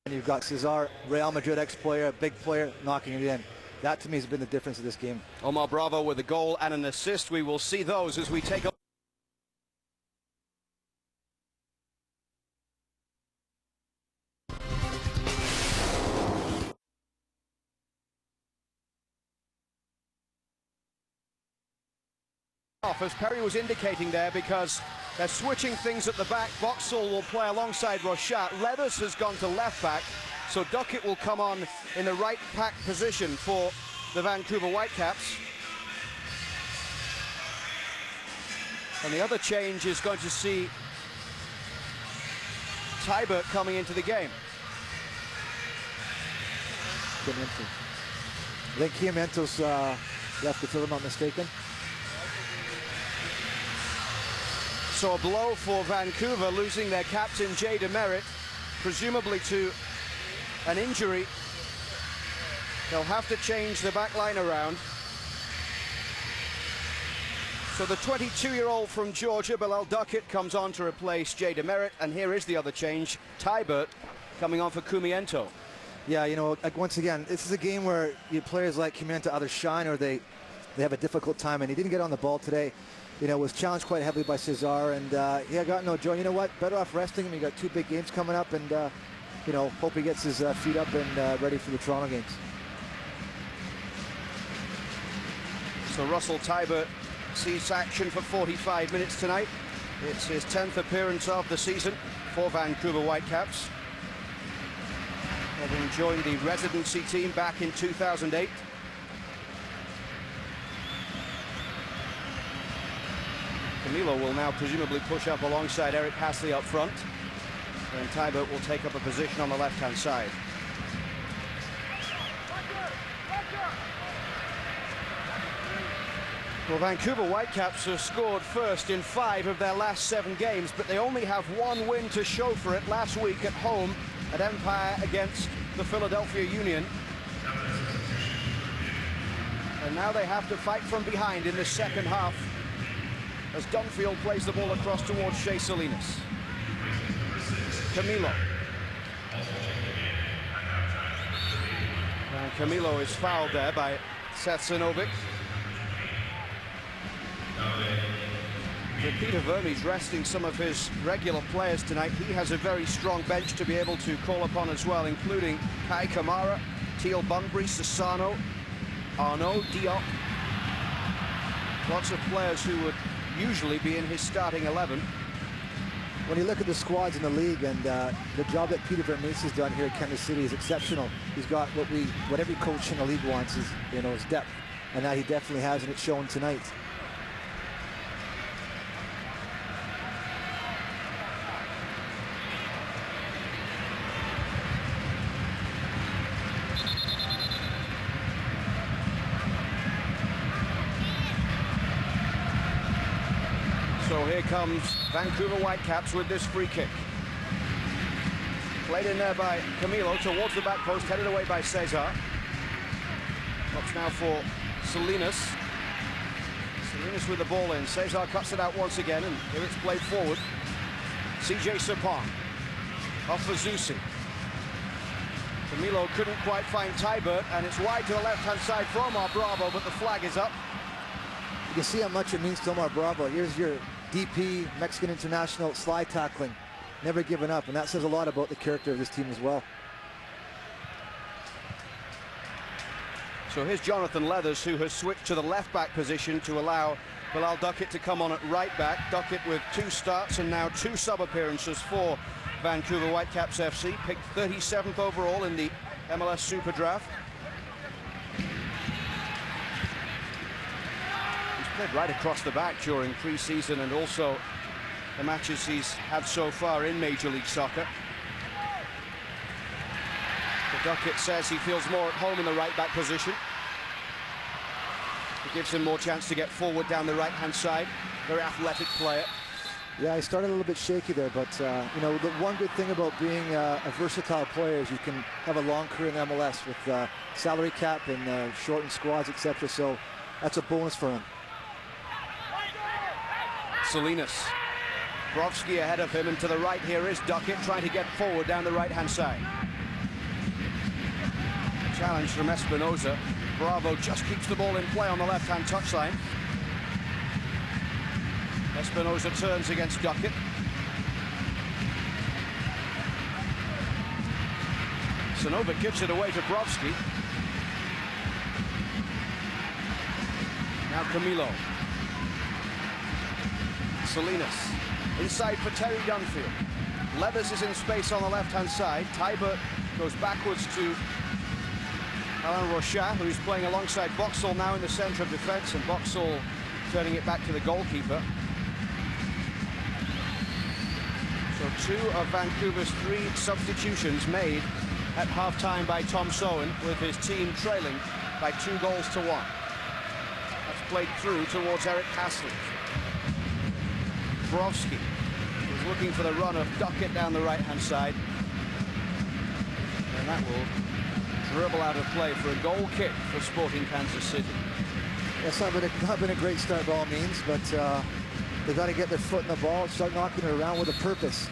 Speaker 3: And you've got Cesar, Real Madrid ex-player, a big player, knocking it in. That to me has been the difference of this game.
Speaker 2: Omar Bravo with a goal and an assist. We will see those as we take a as Perry was indicating there, because they're switching things at the back. Boxall will play alongside Rochat. Leathers has gone to left back, so Duckett will come on in the right back position for the Vancouver Whitecaps. And the other change is going to see Tybert coming into the game.
Speaker 3: I think Chiamento's left the field, if I'm not mistaken.
Speaker 2: So a blow for Vancouver, losing their captain, Jay DeMerit, presumably to an injury. They'll have to change the back line around. So the 22-year-old from Georgia, Bilal Duckett, comes on to replace Jay DeMerit, and here is the other change, Tybert coming on for Chiamento.
Speaker 3: Yeah, you know, once again, this is a game where your players like Chiamento either shine or they have a difficult time, and he didn't get on the ball today. You know, was challenged quite heavily by Cesar, and he got no joy. You know what? Better off resting him. You got two big games coming up, and you know, hope he gets his feet up and ready for the Toronto games.
Speaker 2: So Russell Tybert sees action for 45 minutes tonight. It's his 10th appearance of the season for Vancouver Whitecaps, having joined the residency team back in 2008. Camilo will now presumably push up alongside Eric Hasley up front, and Tybert will take up a position on the left-hand side. Well, Vancouver Whitecaps have scored first in 5 of their last 7 games, but they only have 1 win to show for it last week at home at Empire against the Philadelphia Union. And now they have to fight from behind in the second half as Dunfield plays the ball across towards Shea Salinas. Camilo. And Camilo is fouled there by Seth Sinovic. So Peter Vermes resting some of his regular players tonight. He has a very strong bench to be able to call upon as well, including Kai Kamara, Teal Bunbury, Sassano, Arnaud, Diop. Lots of players who would usually be in his starting 11.
Speaker 3: When you look at the squads in the league, and the job that Peter Vermes has done here at Kansas City is exceptional. He's got what every coach in the league wants is, you know, his depth, and that he definitely has, and it's shown tonight.
Speaker 2: So here comes Vancouver Whitecaps with this free kick. Played in there by Camilo towards the back post, headed away by Cesar. Drops now for Salinas. Salinas with the ball in. Cesar cuts it out once again, and here it's played forward. CJ Sapong. Off for Zusi. Camilo couldn't quite find Tybert, and it's wide to the left-hand side for Omar Bravo, but the flag is up.
Speaker 3: You can see how much it means to Omar Bravo. Here's your DP, Mexican international, slide tackling, never giving up, and that says a lot about the character of this team as well.
Speaker 2: So here's Jonathan Leathers, who has switched to the left-back position to allow Bilal Duckett to come on at right-back. Duckett with 2 starts and now 2 sub-appearances for Vancouver Whitecaps FC, picked 37th overall in the MLS Super Draft. Played right across the back during pre-season and also the matches he's had so far in Major League Soccer. But Duckett says he feels more at home in the right-back position. It gives him more chance to get forward down the right-hand side. Very athletic player.
Speaker 3: Yeah, he started a little bit shaky there, but you know, the one good thing about being a versatile player is you can have a long career in MLS with salary cap and shortened squads, etc. So that's a bonus for him. Salinas.
Speaker 2: Brovsky ahead of him, and to the right here is Duckett trying to get forward down the right-hand side. Challenge from Espinoza. Bravo just keeps the ball in play on the left-hand touchline. Espinoza turns against Duckett. Sinovic gives it away to Brovsky. Now Camilo. Salinas inside for Terry Dunfield. Leathers is in space on the left-hand side. Tybert goes backwards to Alain Rochat, who's playing alongside Boxall now in the center of defense, and Boxall turning it back to the goalkeeper. So 2 of Vancouver's 3 substitutions made at halftime by Tom Sowen, with his team trailing by 2 goals to 1. That's played through towards Eric Hasley. Brovsky was looking for the run of Duckett down the right-hand side. And that will dribble out of play for a goal kick for Sporting Kansas City.
Speaker 3: It's not been a great start by all means, but they got to get their foot in the ball, start knocking it around with a purpose.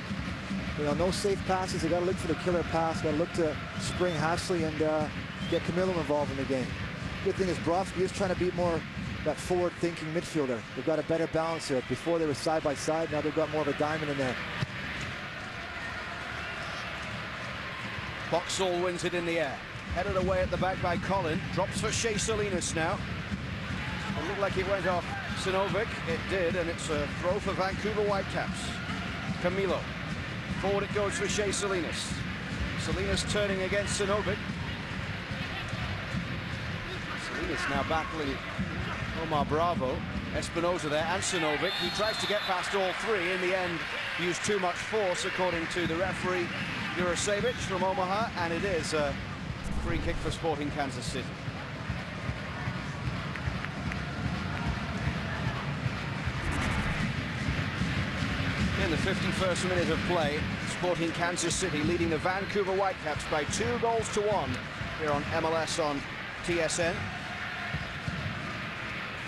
Speaker 3: You know, no safe passes. They got to look for the killer pass. Got to look to spring Hasley and get Camilo involved in the game. Good thing is Brovsky is trying to beat more that forward-thinking midfielder. They've got a better balance here. Before they were side by side, now they've got more of a diamond in there.
Speaker 2: Boxall wins it in the air. Headed away at the back by Colin. Drops for Shea Salinas now. It looked like it went off Sinovic. It did, and it's a throw for Vancouver Whitecaps. Camilo. Forward it goes for Shea Salinas. Salinas turning against Sinovic. Salinas now battling Omar Bravo. Espinoza there and Sinovic. He tries to get past all three. In the end, used too much force, according to the referee, Jurasevich from Omaha, and it is a free kick for Sporting Kansas City. In the 51st minute of play, Sporting Kansas City leading the Vancouver Whitecaps by 2-1 here on MLS on TSN.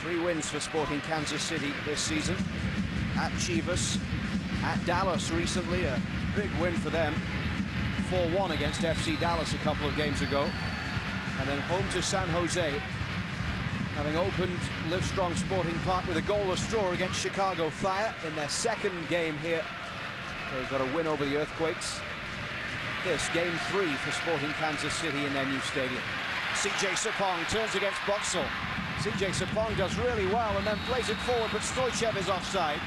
Speaker 2: 3 wins for Sporting Kansas City this season. At Chivas, at Dallas recently, a big win for them. 4-1 against FC Dallas a couple of games ago. And then home to San Jose, having opened Livestrong Sporting Park with a goalless draw against Chicago Fire in their second game here. They've got a win over the Earthquakes. This game 3 for Sporting Kansas City in their new stadium. CJ Sapong turns against Boxall. CJ Sapong does really well and then plays it forward, but Stoichev is offside.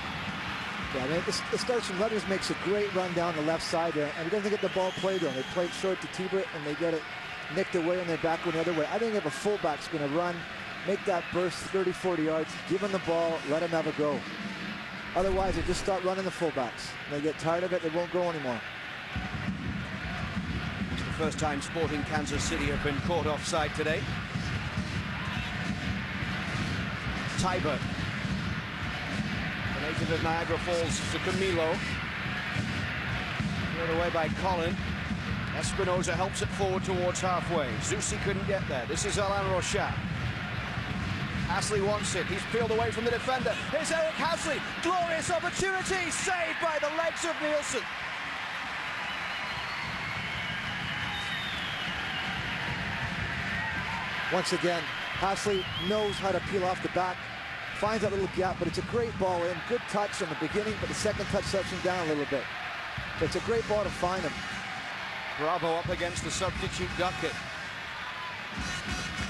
Speaker 3: Yeah, the starts from Letters makes a great run down the left side there, and he doesn't get the ball played on. They play it short to Tibert, and they get it nicked away, and they're back one the other way. I think if a fullback's going to run, make that burst 30, 40 yards, give him the ball, let him have a go. Otherwise, they just start running the fullbacks. They get tired of it, they won't go anymore.
Speaker 2: It's the first time Sporting Kansas City have been caught offside today. Tibert. The native of Niagara Falls to Camilo. Cleared away by Colin. Espinoza helps it forward towards halfway. Zusi couldn't get there. This is Alain Rochat. Hasley wants it. He's peeled away from the defender. Here's Eric Hasley. Glorious opportunity. Saved by the legs of Nielsen.
Speaker 3: Once again, Hasley knows how to peel off the back. Finds that little gap, but it's a great ball in. Good touch on the beginning, but the second touch sets him down a little bit. But it's a great ball to find him.
Speaker 2: Bravo up against the substitute Duckett.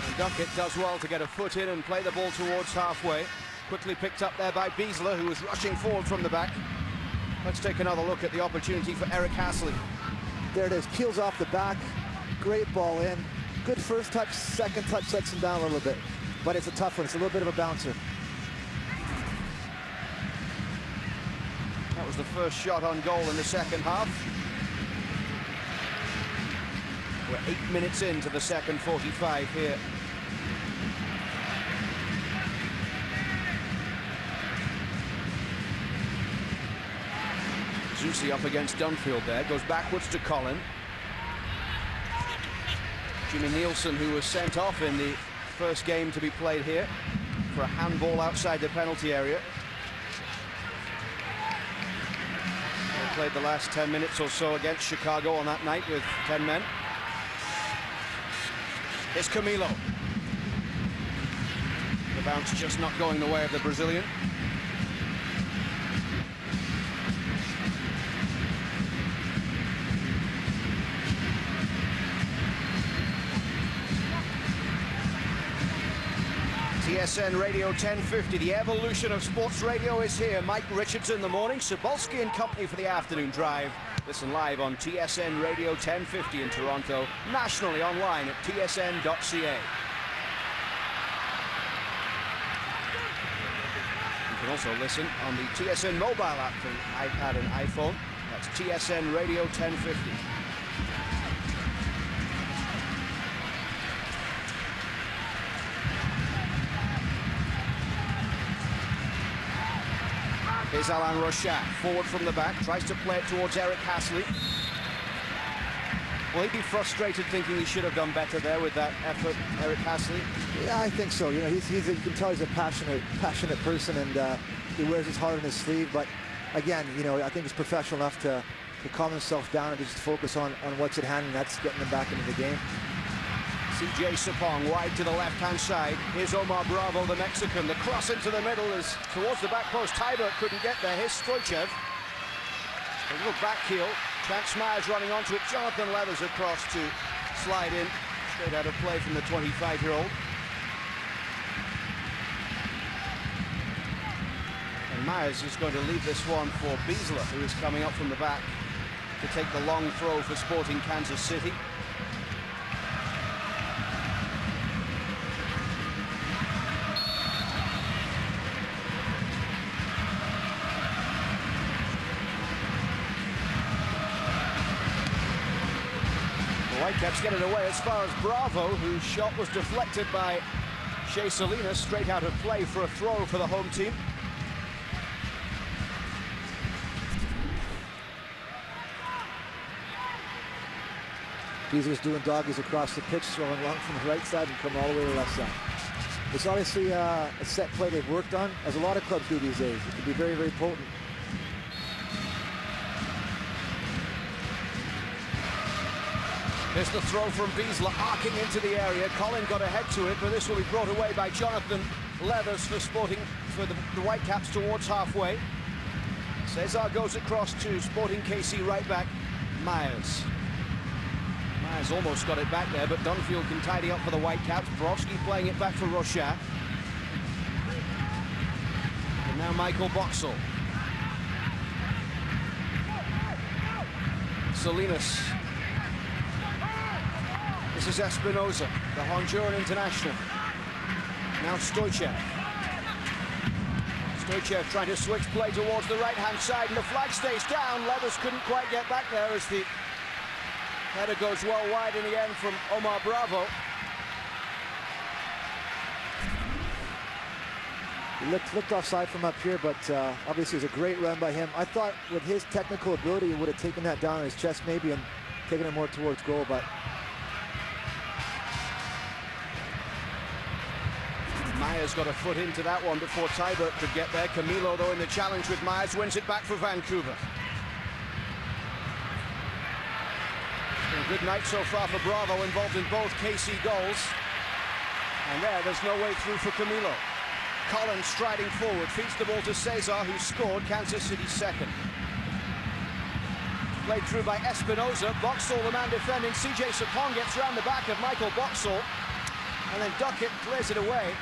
Speaker 2: And Duckett does well to get a foot in and play the ball towards halfway. Quickly picked up there by Beasler, who was rushing forward from the back. Let's take another look at the opportunity for Eric Hasley.
Speaker 3: There it is, peels off the back. Great ball in. Good first touch, second touch sets him down a little bit. But it's a tough one, it's a little bit of a bouncer.
Speaker 2: That was the first shot on goal in the second half. We're 8 minutes into the second 45 here. Zusi up against Dunfield there, goes backwards to Colin. Jimmy Nielsen, who was sent off in the first game to be played here for a handball outside the penalty area. They played the last 10 minutes or so against Chicago on that night with 10 men. Here's Camilo. The bounce just not going the way of the Brazilian. TSN Radio 1050, the evolution of sports radio is here. Mike Richards in the morning, Cebulski and company for the afternoon drive. Listen live on TSN Radio 1050 in Toronto, nationally online at tsn.ca. You can also listen on the TSN mobile app for iPad and iPhone. That's TSN Radio 1050. Here's Alain Rochat, forward from the back, tries to play it towards Eric Hasley. Will he be frustrated thinking he should have done better there with that effort, Eric Hasley?
Speaker 3: Yeah, I think so. You know, you can tell he's a passionate person, and he wears his heart on his sleeve. But again, you know, I think he's professional enough to calm himself down and just focus on what's at hand, and that's getting him back into the game.
Speaker 2: CJ Sapong wide to the left-hand side. Here's Omar Bravo, the Mexican. The cross into the middle is towards the back post. Tibert couldn't get there. Here's Stoichev. A little back heel. Chance Myers running onto it. Jonathan Leathers across to slide in. Straight out of play from the 25-year-old. And Myers is going to leave this one for Beasler, who is coming up from the back to take the long throw for Sporting Kansas City. Whitecaps get it away as far as Bravo, whose shot was deflected by Shea Salinas, straight out of play for a throw for the home team.
Speaker 3: Beasler's doing doggies across the pitch, throwing long from the right side and come all the way to the left side. It's obviously a set play they've worked on, as a lot of clubs do these days. It can be very, very potent.
Speaker 2: Here's the throw from Beasler, arcing into the area. Colin got ahead to it, but this will be brought away by Jonathan Leathers for the Whitecaps towards halfway. Cesar goes across to Sporting KC right back, Myers. Myers almost got it back there, but Dunfield can tidy up for the Whitecaps. Borowski playing it back for Rochat. And now Michael Boxall. Salinas. This is Espinoza, the Honduran international. Now Stoichev. Stoichev trying to switch play towards the right-hand side, and the flag stays down. Leathers couldn't quite get back there as the header goes well wide in the end from Omar Bravo.
Speaker 3: He looked offside from up here, but obviously it was a great run by him. I thought with his technical ability, he would have taken that down on his chest maybe and taken it more towards goal, but
Speaker 2: Myers got a foot into that one before Tybert could get there. Camilo, though, in the challenge with Myers, wins it back for Vancouver. A good night so far for Bravo, involved in both KC goals. And there's no way through for Camilo. Collins striding forward, feeds the ball to Cesar, who scored, Kansas City's second. Played through by Espinoza. Boxall, the man defending. CJ Sapong gets round the back of Michael Boxall. And then Duckett clears it away.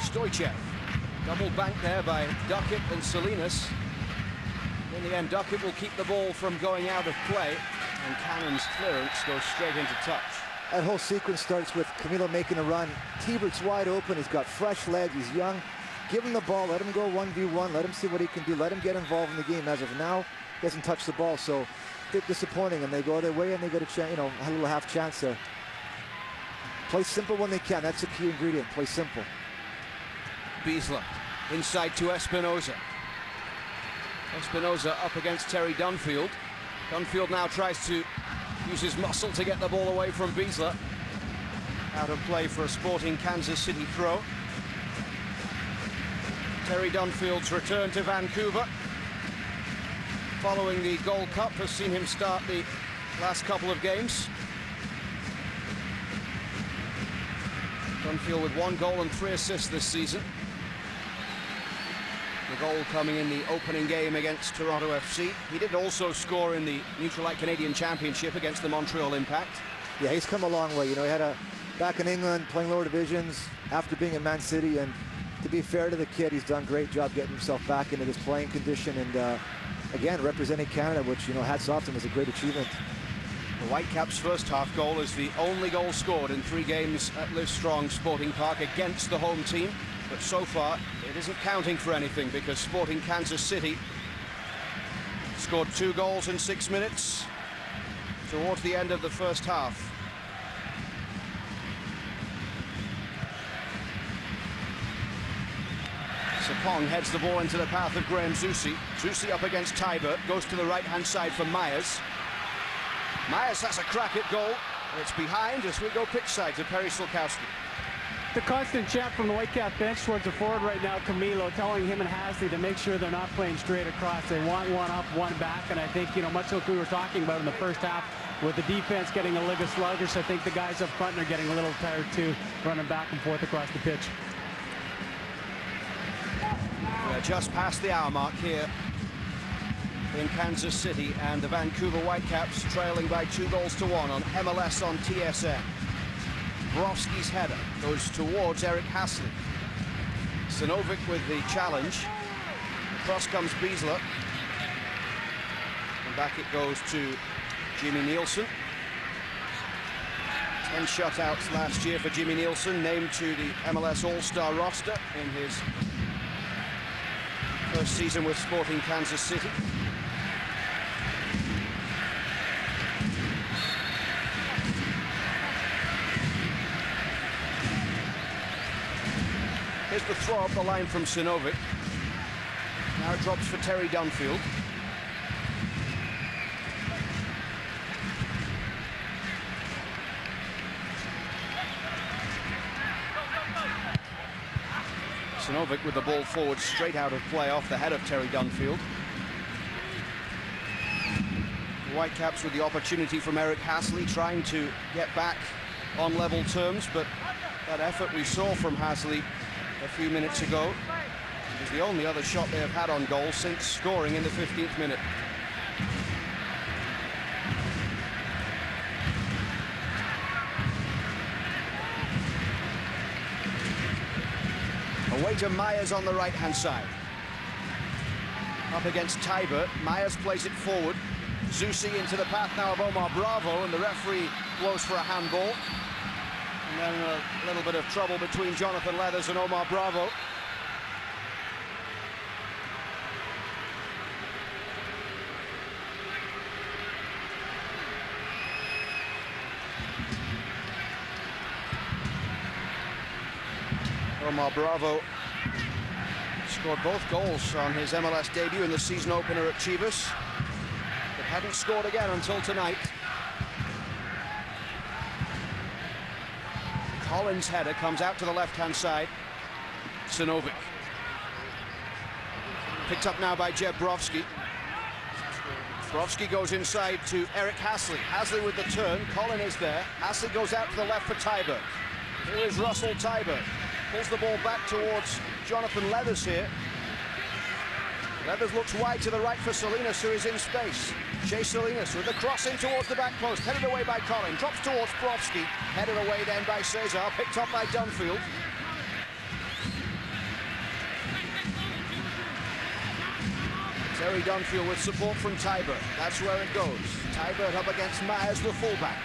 Speaker 2: Stoichev, double bank there by Duckett and Salinas. In the end, Duckett will keep the ball from going out of play, and Cannon's clearance goes straight into touch.
Speaker 3: that whole sequence starts with Camilo making a run. Tebert's wide open, he's got fresh legs, he's young. Give him the ball, let him go 1v1, let him see what he can do, let him get involved in the game. As of now, he hasn't touched the ball, so a bit disappointing, and they go their way and they get a chance, a little half chance there. Play simple when they can, that's a key ingredient, play simple.
Speaker 2: Beasler inside to Espinoza. Espinoza up against Terry Dunfield. Dunfield now tries to use his muscle to get the ball away from Beasler. Out of play for a Sporting Kansas City throw. Terry Dunfield's return to Vancouver following the Gold Cup has seen him start the last couple of games. Dunfield with 1 goal and 3 assists this season. The goal coming in the opening game against Toronto FC. He did also score in the Neutral Light Canadian Championship against the Montreal Impact.
Speaker 3: Yeah, he's come a long way. He had back in England playing lower divisions after being in Man City, and to be fair to the kid, he's done a great job getting himself back into this playing condition, and again, representing Canada, which, hats off to him, is a great achievement.
Speaker 2: The Whitecaps' first half goal is the only goal scored in 3 games at Livestrong Sporting Park against the home team. But so far, it isn't counting for anything because Sporting Kansas City scored 2 goals in 6 minutes towards the end of the first half. Sapong heads the ball into the path of Graham Zusi. Zusi up against Tybert, goes to the right-hand side for Myers. Myers has a crack at goal, and it's behind as we go pitch side to Perry Slukowski.
Speaker 1: The constant chant from the Whitecap bench towards the forward right now, Camilo, telling him and Hasley to make sure they're not playing straight across. They want one up, one back, and I think, much like we were talking about in the first half, with the defense getting a little sluggish, I think the guys up front are getting a little tired too, running back and forth across the pitch.
Speaker 2: just past the hour mark here in Kansas City, and the Vancouver Whitecaps trailing by 2-1 on MLS on TSN. Brovski's header goes towards Eric Hasley. Sinovic with the challenge. Across comes Biesler. And back it goes to Jimmy Nielsen. 10 shutouts last year for Jimmy Nielsen, named to the MLS All-Star roster in his first season with Sporting Kansas City. Here's the throw up the line from Sinovic. Now it drops for Terry Dunfield. Sinovic with the ball forward, straight out of play off the head of Terry Dunfield. The Whitecaps with the opportunity from Eric Hasley, trying to get back on level terms, but that effort we saw from Hasley a few minutes ago is the only other shot they have had on goal since scoring in the 15th minute. Away to Myers on the right-hand side. Up against Tybert. Myers plays it forward. Zusi into the path now of Omar Bravo, and the referee blows for a handball. And then a little bit of trouble between Jonathan Leathers and Omar Bravo. Omar Bravo scored both goals on his MLS debut in the season opener at Chivas, but hadn't scored again until tonight. Collins' header comes out to the left-hand side. Sinovic. Picked up now by Jeb Brovski. Brovski goes inside to Eric Hasley. Hasley with the turn. Collin is there. Hasley goes out to the left for Tybert. Here is Russell Tybert. Pulls the ball back towards Jonathan Leathers here. Leathers looks wide to the right for Salinas, who is in space. Shea Salinas with the cross in towards the back post, headed away by Collin, drops towards Brovski, headed away then by Cesar, picked up by Dunfield. Terry Dunfield with support from Tybert. That's where it goes. Tybert up against Myers, the fullback.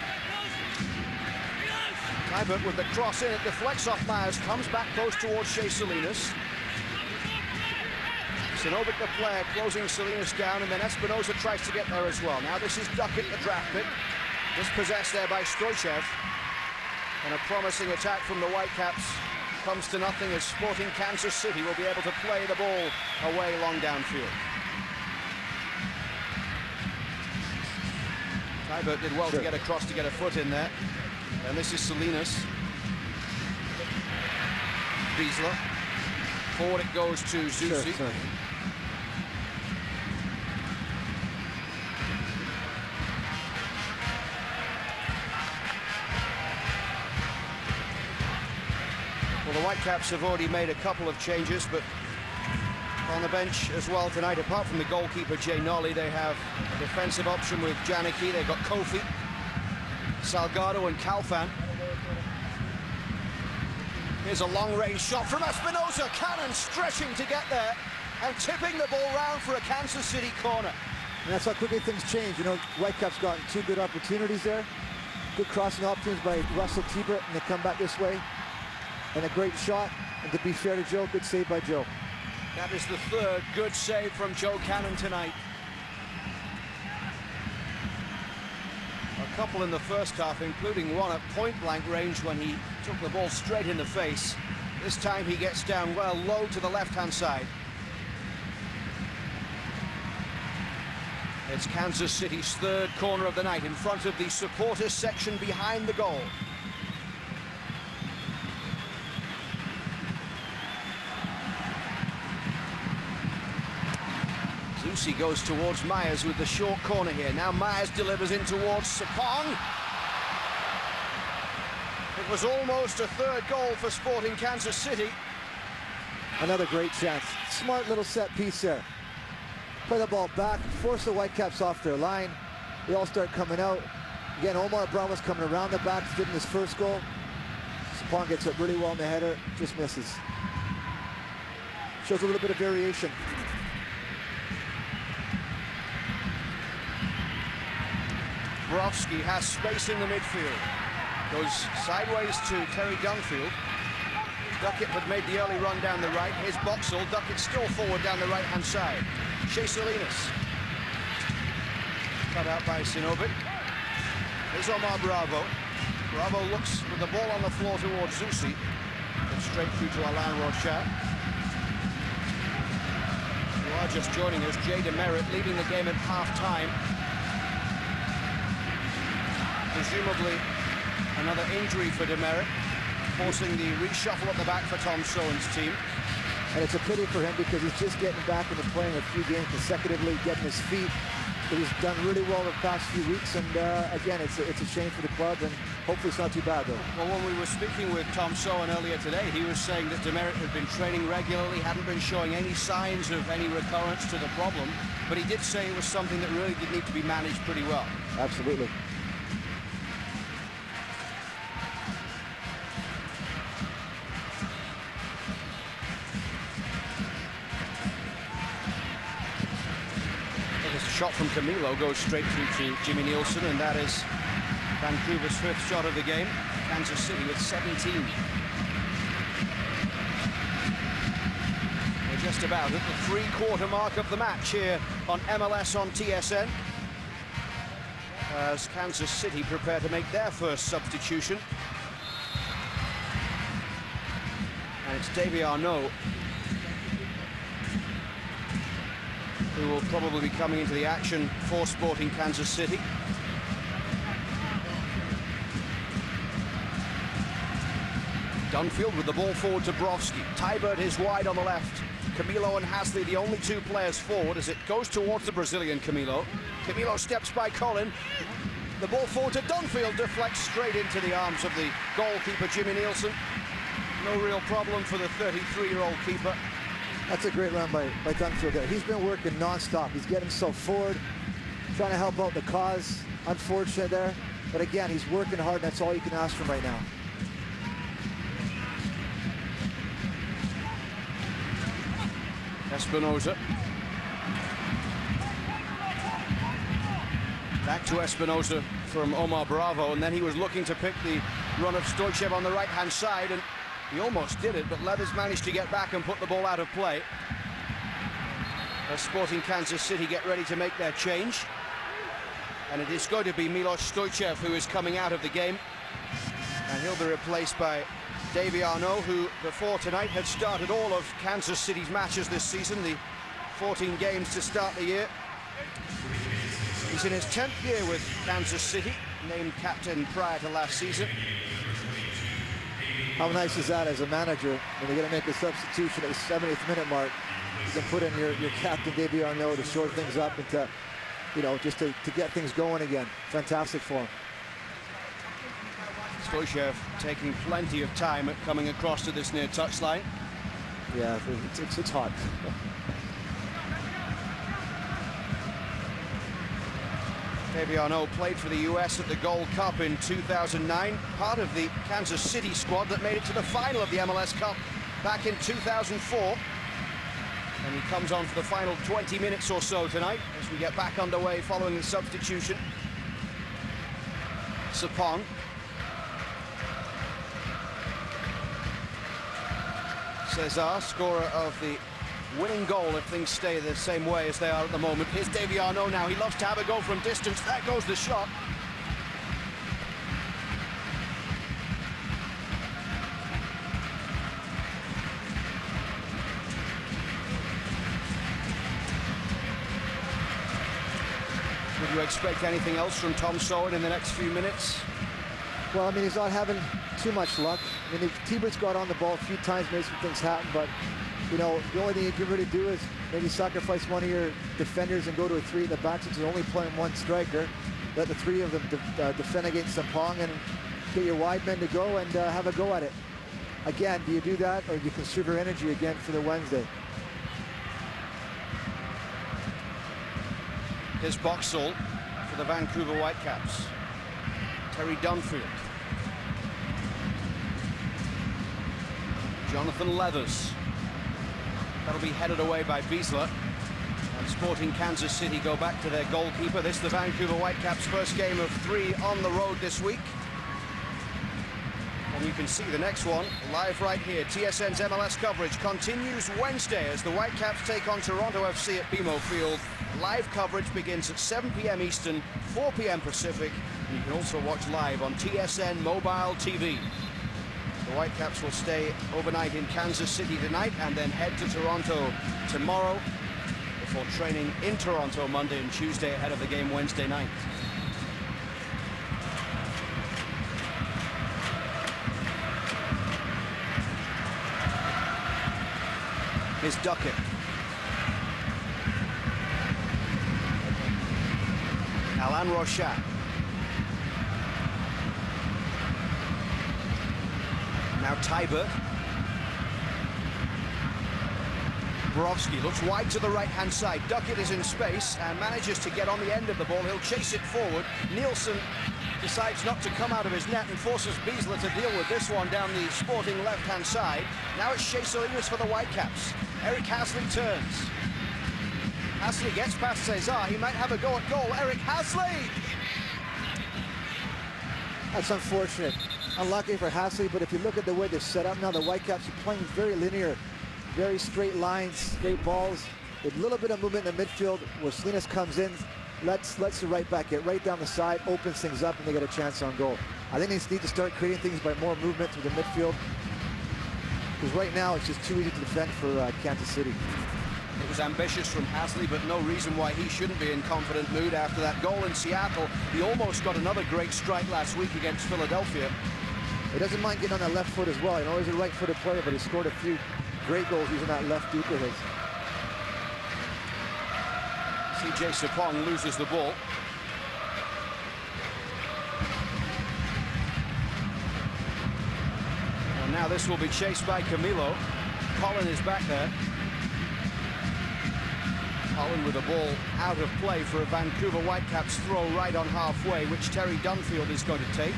Speaker 2: Tybert with the cross in, it deflects off Myers, comes back close towards Shea Salinas. Sinovic, the player, closing Salinas down, and then Espinoza tries to get there as well. Now this is Duckett, the draft pick. Dispossessed there by Stoichev. And a promising attack from the Whitecaps comes to nothing as Sporting Kansas City will be able to play the ball away long downfield. Tybert did well to get across, to get a foot in there. And this is Salinas. Biesler. Forward it goes to Zusi. Well, the Whitecaps have already made a couple of changes, but on the bench as well tonight, apart from the goalkeeper Jay Nolly, they have a defensive option with Janicki. They've got Kofi, Salgado and Calfan. Here's a long-range shot from Espinoza. Cannon stretching to get there and tipping the ball round for a Kansas City corner.
Speaker 3: And that's how quickly things change. You know, Whitecaps gotten two good opportunities there. Good crossing opportunities by Russell Tybert, and they come back this way. And a great shot. And to be fair to Joe, good save by Joe.
Speaker 2: That is the third good save from Joe Cannon tonight. A couple in the first half, including one at point-blank range when he took the ball straight in the face. This time he gets down well low to the left-hand side. It's Kansas City's third corner of the night in front of the supporters section behind the goal. Zusi goes towards Myers with the short corner here. Now Myers delivers in towards Sapong. It was almost a third goal for Sporting Kansas City.
Speaker 3: Another great chance. Smart little set piece there. Play the ball back, force the Whitecaps off their line. They all start coming out. Again, Omar Bravo's coming around the back, getting his first goal. Sapong gets it really well in the header, just misses. Shows a little bit of variation.
Speaker 2: Borowski has space in the midfield. Goes sideways to Terry Dunfield. Duckett had made the early run down the right. Here's Boxall. Duckett still forward down the right-hand side. Shea Salinas. Cut out by Sinovic. Here's Omar Bravo. Bravo looks with the ball on the floor towards Zusi. Gets straight through to Alain Rochat. You are just joining us. Jay Demerit leading the game at half-time. Presumably another injury for Demerit, forcing the reshuffle at the back for Tom Sowen's team.
Speaker 3: And it's a pity for him because he's just getting back into playing a few games consecutively, getting his feet. But he's done really well the past few weeks, and again, it's a shame for the club, and hopefully it's not too bad, though.
Speaker 2: Well, when we were speaking with Tom Sowen earlier today, he was saying that Demerit had been training regularly, hadn't been showing any signs of any recurrence to the problem, but he did say it was something that really did need to be managed pretty well.
Speaker 3: Absolutely.
Speaker 2: Shot from Camilo goes straight through to Jimmy Nielsen, and that is Vancouver's fifth shot of the game. Kansas City with 17. We're just about at the three-quarter mark of the match here on MLS on TSN, as Kansas City prepare to make their first substitution. And it's Davy Arnaud who will probably be coming into the action for Sporting Kansas City. Dunfield with the ball forward to Borowski. Tybert is wide on the left. Camilo and Hasley, the only two players forward as it goes towards the Brazilian Camilo. Camilo steps by Colin. The ball forward to Dunfield, deflects straight into the arms of the goalkeeper, Jimmy Nielsen. No real problem for the 33-year-old keeper.
Speaker 3: That's a great run by Dunfield there. He's been working non-stop. He's getting himself forward, trying to help out the cause. Unfortunate there. But again, he's working hard, and that's all you can ask from right now.
Speaker 2: Espinosa. Back to Espinosa from Omar Bravo, and then he was looking to pick the run of Stoichev on the right-hand side, and he almost did it, but Leathers managed to get back and put the ball out of play. As Sporting Kansas City get ready to make their change. And it is going to be Milos Stoichev who is coming out of the game. And he'll be replaced by Davy Arnaud, who before tonight had started all of Kansas City's matches this season, the 14 games to start the year. He's in his 10th year with Kansas City, named captain prior to last season.
Speaker 3: How nice is that as a manager when you're going to make a substitution at the 70th minute mark? You can put in your captain, Davy Arnaud, to shore things up and to, you know, just to get things going again. Fantastic for him.
Speaker 2: Stoichev taking plenty of time at coming across to this near touchline.
Speaker 3: Yeah, it's hot.
Speaker 2: Davy Arnaud played for the US at the Gold Cup in 2009, part of the Kansas City squad that made it to the final of the MLS Cup back in 2004. And he comes on for the final 20 minutes or so tonight as we get back underway following the substitution. Sapong. Cesar, scorer of the winning goal if things stay the same way as they are at the moment. Here's Davy Arnaud now. He loves to have a go from distance. There goes the shot. Would you expect anything else from Tom Sowen in the next few minutes?
Speaker 3: Well, I mean, he's not having too much luck. I mean, T-Bird's got on the ball a few times, made some things happen, but, you know, the only thing you can really do is maybe sacrifice one of your defenders and go to a three in the back since you're only playing one striker. Let the three of them defend against Sapong and get your wide men to go and have a go at it. Again, do you do that or do you conserve your energy again for the Wednesday?
Speaker 2: Here's Boxall for the Vancouver Whitecaps. Terry Dunfield. Jonathan Leathers. That'll be headed away by Beasler. And Sporting Kansas City go back to their goalkeeper. This is the Vancouver Whitecaps' first game of 3 on the road this week. And you can see the next one live right here. TSN's MLS coverage continues Wednesday as the Whitecaps take on Toronto FC at BMO Field. Live coverage begins at 7 p.m. Eastern, 4 p.m. Pacific. And you can also watch live on TSN Mobile TV. The Whitecaps will stay overnight in Kansas City tonight and then head to Toronto tomorrow before training in Toronto Monday and Tuesday ahead of the game Wednesday night. Here's Duckett. Alain Rochat. Now Tybert. Borowski looks wide to the right-hand side. Duckett is in space and manages to get on the end of the ball. He'll chase it forward. Nielsen decides not to come out of his net and forces Beasler to deal with this one down the Sporting left-hand side. Now it's Shea Salinas for the Whitecaps. Eric Hasley turns. Hasley gets past Cesar. He might have a go at goal. Eric Hasley!
Speaker 3: That's unfortunate. Unlucky for Hasley, but if you look at the way they're set up now, the Whitecaps are playing very linear, very straight lines, straight balls, with a little bit of movement in the midfield where Salinas comes in, lets the right back get right down the side, opens things up, and they get a chance on goal. I think they need to start creating things by more movement through the midfield, because right now it's just too easy to defend for Kansas City.
Speaker 2: It was ambitious from Hasley, but no reason why he shouldn't be in confident mood after that goal in Seattle. He almost got another great strike last week against Philadelphia.
Speaker 3: He doesn't mind getting on that left foot as well. You know, he's a right-footed player, but he scored a few great goals using that left deep of his.
Speaker 2: CJ Sapong loses the ball. And now this will be chased by Camilo. Colin is back there. Colin with the ball out of play for a Vancouver Whitecaps throw right on halfway, which Terry Dunfield is going to take.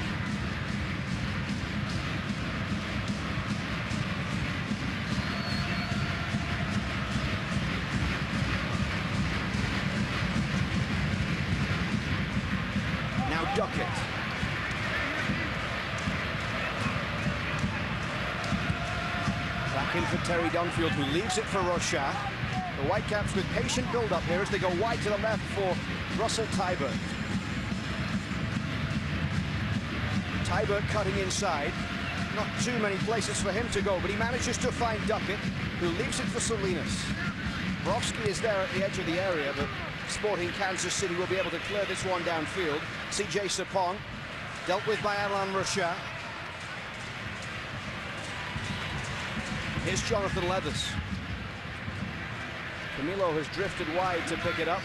Speaker 2: Duckett. Back in for Terry Dunfield, who leaves it for Rochat. The Whitecaps with patient build-up here as they go wide to the left for Russell Tybert. Tybert cutting inside. Not too many places for him to go, but he manages to find Duckett, who leaves it for Salinas. Borowski is there at the edge of the area, but Sporting Kansas City will be able to clear this one downfield. CJ Sapong, dealt with by Alain Rochat. Here's Jonathan Leathers. Camilo has drifted wide to pick it up.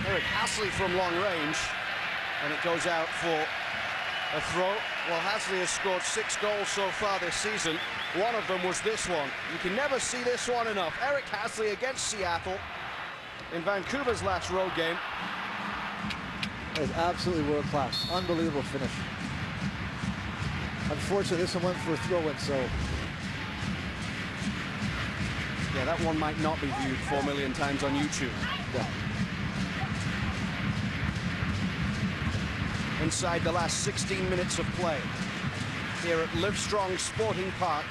Speaker 2: Eric Hasley from long range, and it goes out for a throw. Well, Hasley has scored 6 goals so far this season. One of them was this one. You can never see this one enough. Eric Hasley against Seattle in Vancouver's last road game.
Speaker 3: That is absolutely world-class. Unbelievable finish. Unfortunately, this one went for a throw-in, so...
Speaker 2: Yeah, that one might not be viewed 4 million times on YouTube.
Speaker 3: Yeah.
Speaker 2: Inside the last 16 minutes of play here at Livestrong Sporting Park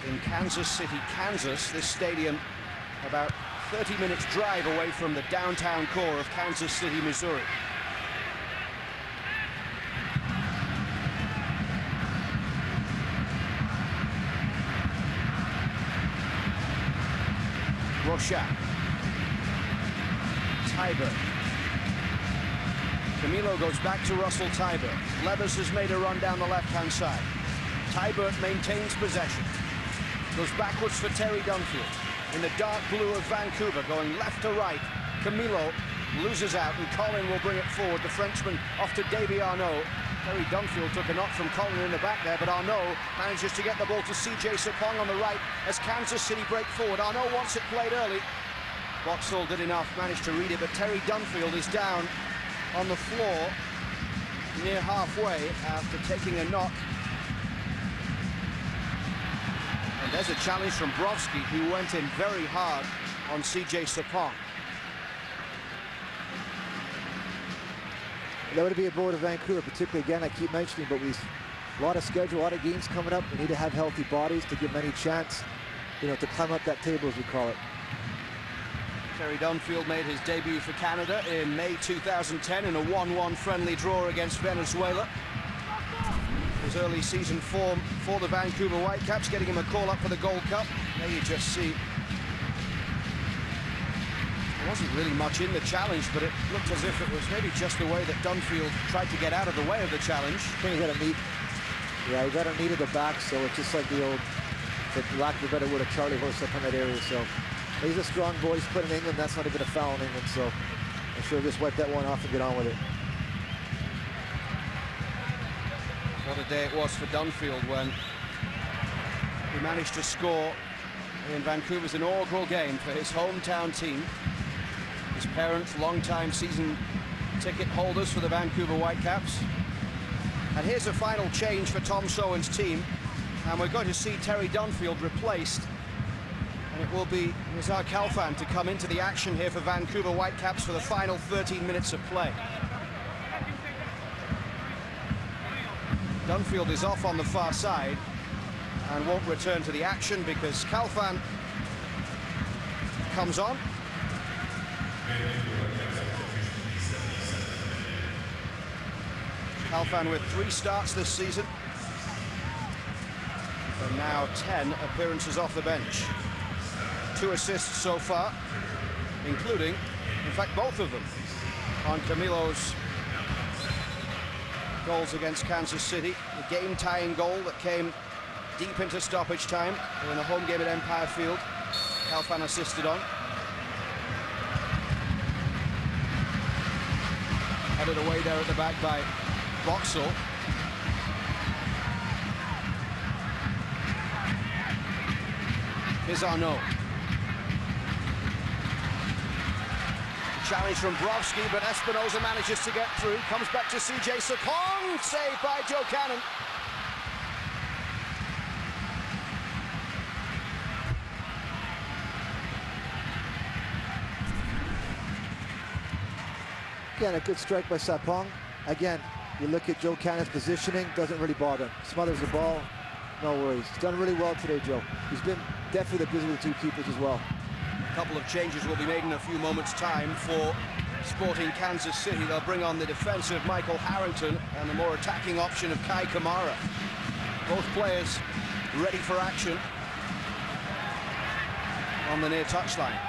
Speaker 2: in Kansas City, Kansas. This stadium about 30 minutes drive away from the downtown core of Kansas City, Missouri. Rochat. Tybert. Camilo goes back to Russell Tybert. Leathers has made a run down the left-hand side. Tybert maintains possession. Goes backwards for Terry Dunfield. In the dark blue of Vancouver, going left to right. Camilo loses out, and Colin will bring it forward. The Frenchman off to Davy Arnaud. Terry Dunfield took a knock from Colin in the back there, but Arnaud manages to get the ball to CJ Sapong on the right as Kansas City break forward. Arnaud wants it played early. Boxall did enough, managed to read it, but Terry Dunfield is down on the floor near halfway after taking a knock. And there's a challenge from Brovsky, who went in very hard on CJ Sapong.
Speaker 3: That would be a blow to Vancouver, particularly, again, I keep mentioning, but we've a lot of schedule, a lot of games coming up. We need to have healthy bodies to give them any chance, you know, to climb up that table, as we call it.
Speaker 2: Terry Dunfield made his debut for Canada in May 2010 in a 1-1 friendly draw against Venezuela. His early season form for the Vancouver Whitecaps, getting him a call-up for the Gold Cup. There you just see. There wasn't really much in the challenge, but it looked as if it was maybe just the way that Dunfield tried to get out of the way of the challenge.
Speaker 3: I think he got a knee. Yeah, he got a knee to the back, so it's just like the old, for lack of a better word, a Charlie horse up in that area. So he's a strong boy. He's put in England. That's not even a foul in England, so I'm sure he'll just wipe that one off and get on with it.
Speaker 2: What a day it was for Dunfield when he managed to score in Vancouver's inaugural game for his hometown team. His parents, long-time season ticket holders for the Vancouver Whitecaps. And here's a final change for Tom Sowen's team. And we're going to see Terry Dunfield replaced. And it will be Nizar Khalfan to come into the action here for Vancouver Whitecaps for the final 13 minutes of play. Dunfield is off on the far side and won't return to the action because Khalfan comes on. Khalfan with 3 starts this season, and now 10 appearances off the bench. 2 assists so far, including, in fact, both of them on Camilo's goals against Kansas City. The game-tying goal that came deep into stoppage time in a home game at Empire Field. Khalfan assisted on. Headed away there at the back by Boxall. Here's Arnaud. Challenge from Brovsky, but Espinoza manages to get through. Comes back to CJ Sapong. Saved by Joe Cannon.
Speaker 3: Again, a good strike by Sapong. Again, you look at Joe Cannon's positioning, doesn't really bother him. Smothers the ball, no worries. He's done really well today, Joe. He's been definitely the busy with the 2 keepers as well.
Speaker 2: A couple of changes will be made in a few moments' time for Sporting Kansas City. They'll bring on the defensive Michael Harrington and the more attacking option of Kai Kamara. Both players ready for action on the near touchline.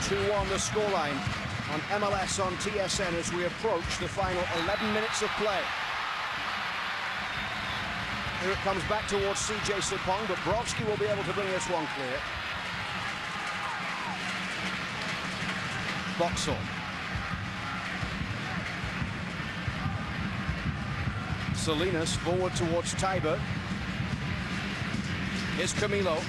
Speaker 2: 2-1 the scoreline on MLS on TSN as we approach the final 11 minutes of play. Here it comes back towards CJ Sapong, but Brovsky will be able to bring this one clear. Boxall. Salinas forward towards Tiber. Here's Camilo.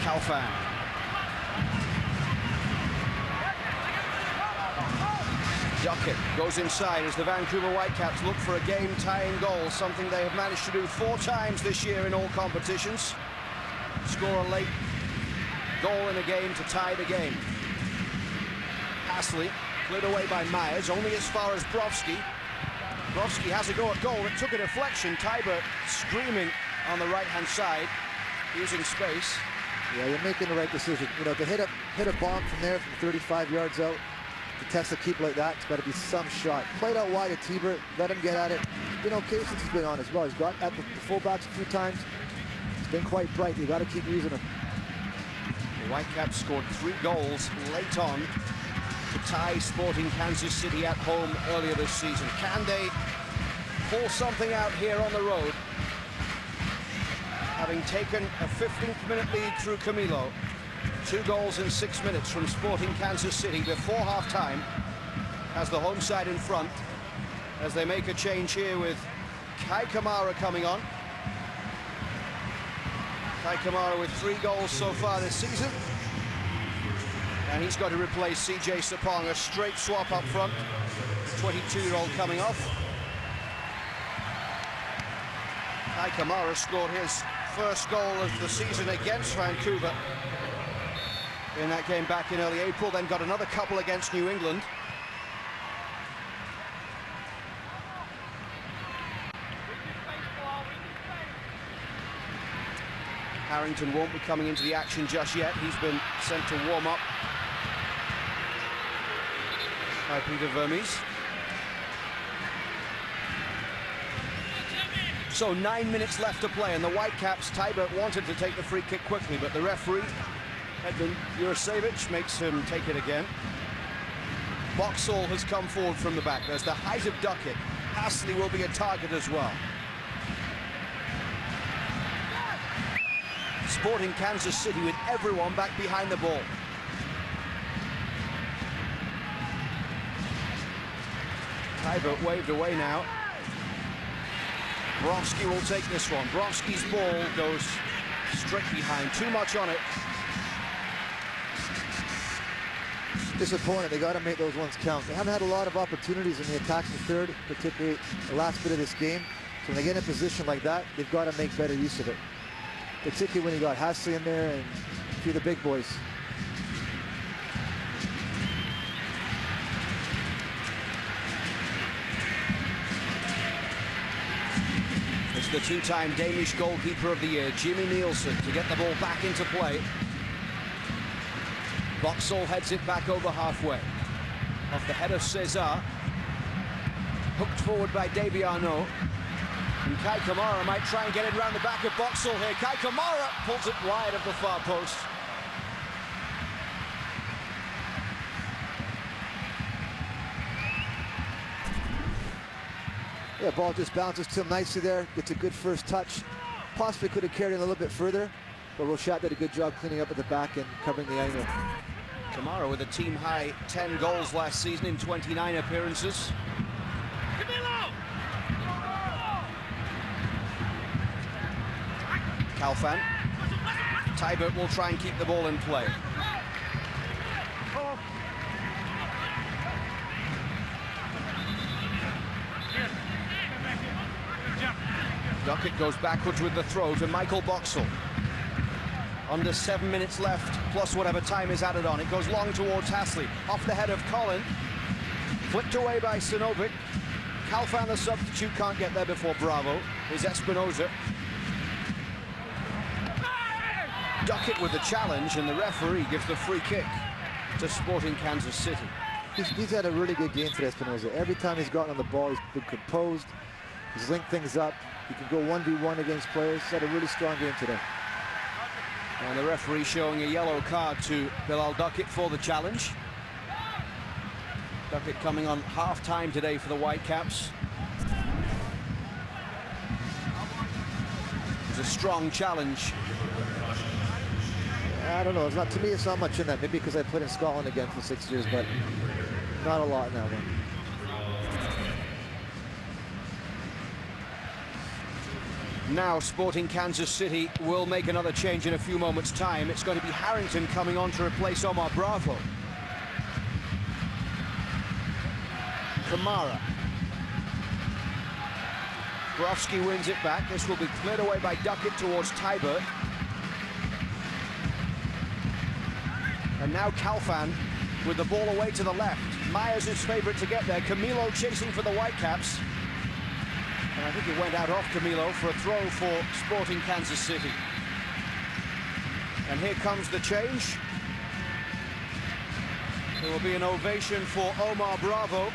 Speaker 2: Khalfan. Duckett goes inside as the Vancouver Whitecaps look for a game-tying goal, something they have managed to do 4 times this year in all competitions. Score a late goal in a game to tie the game. Hasley cleared away by Myers, only as far as Brovsky. Brovsky has a go at goal. It took a deflection. Tiber screaming on the right-hand side, using space.
Speaker 3: Yeah, you're making the right decision. You know, to hit a bomb from there from 35 yards out, to test a keeper like that, it's got to be some shot. Played out wide at Tiber, let him get at it. It's been okay since he's been on as well. He's got at the fullbacks a few times. It's been quite bright. You got to keep using him.
Speaker 2: The Whitecaps scored 3 goals late on to tie Sporting Kansas City at home earlier this season. Can they pull something out here on the road. Having taken a 15th minute lead through Camilo. 2 goals in 6 minutes from Sporting Kansas City before half-time. Has the home side in front as they make a change here with Kai Kamara coming on. Kai Kamara with 3 goals so far this season. And he's got to replace CJ Sapong, a straight swap up front. 22-year-old coming off. Kai Kamara scored his first goal of the season against Vancouver in that game back in early April, then got another couple against New England. Harrington won't be coming into the action just yet. He's been sent to warm up by Peter Vermes. So 9 minutes left to play, and the Whitecaps, Tybert wanted to take the free kick quickly, but the referee, Edvin Jurasevich, makes him take it again. Boxall has come forward from the back. There's the height of Duckett. Astley will be a target as well. Sporting Kansas City with everyone back behind the ball. Tybert waved away now. Brovsky will take this one. Brovsky's ball goes straight behind. Too much on it.
Speaker 3: Disappointed. They got to make those ones count. They haven't had a lot of opportunities in the attacking third, particularly the last bit of this game. So when they get in a position like that, they've got to make better use of it. Particularly when you got Hasley in there and a few of the big boys.
Speaker 2: It's the 2-time Danish goalkeeper of the year, Jimmy Nielsen, to get the ball back into play. Boxall heads it back over halfway. Off the head of Cesar. Hooked forward by Davy Arnaud. And Kai Kamara might try and get it around the back of Boxall here. Kai Kamara pulls it wide of the far post.
Speaker 3: Yeah, ball just bounces to him nicely there. Gets a good first touch. Possibly could have carried it a little bit further, but Rochat did a good job cleaning up at the back and covering the angle.
Speaker 2: Kamara with a team-high 10 goals last season in 29 appearances. Kalfan. Tybert will try and keep the ball in play. Duckett goes backwards with the throw to Michael Boxall. Under 7 minutes left, plus whatever time is added on. It goes long towards Hasley. Off the head of Colin. Flicked away by Sinovic. Kalfan, the substitute, can't get there before Bravo. Is Espinoza. Duckett with the challenge, and the referee gives the free kick to Sporting Kansas City.
Speaker 3: He's had a really good game today, Espinoza. Every time he's gotten on the ball, he's been composed. He's linked things up. He can go 1v1 against players. He's had a really strong game today.
Speaker 2: And the referee showing a yellow card to Bilal Duckett for the challenge. Duckett coming on half-time today for the Whitecaps. It was a strong challenge.
Speaker 3: I don't know. To me, it's not much in that. Maybe because I played in Scotland again for 6 years, but not a lot in that one.
Speaker 2: Now Sporting Kansas City will make another change in a few moments' time. It's going to be Harrington coming on to replace Omar Bravo. Kamara. Brovsky wins it back. This will be cleared away by Duckett towards Tybert. And now Kalfan with the ball away to the left. Myers is favourite to get there. Camilo chasing for the Whitecaps. And I think it went out off Camilo for a throw for Sporting Kansas City. And here comes the change. There will be an ovation for Omar Bravo,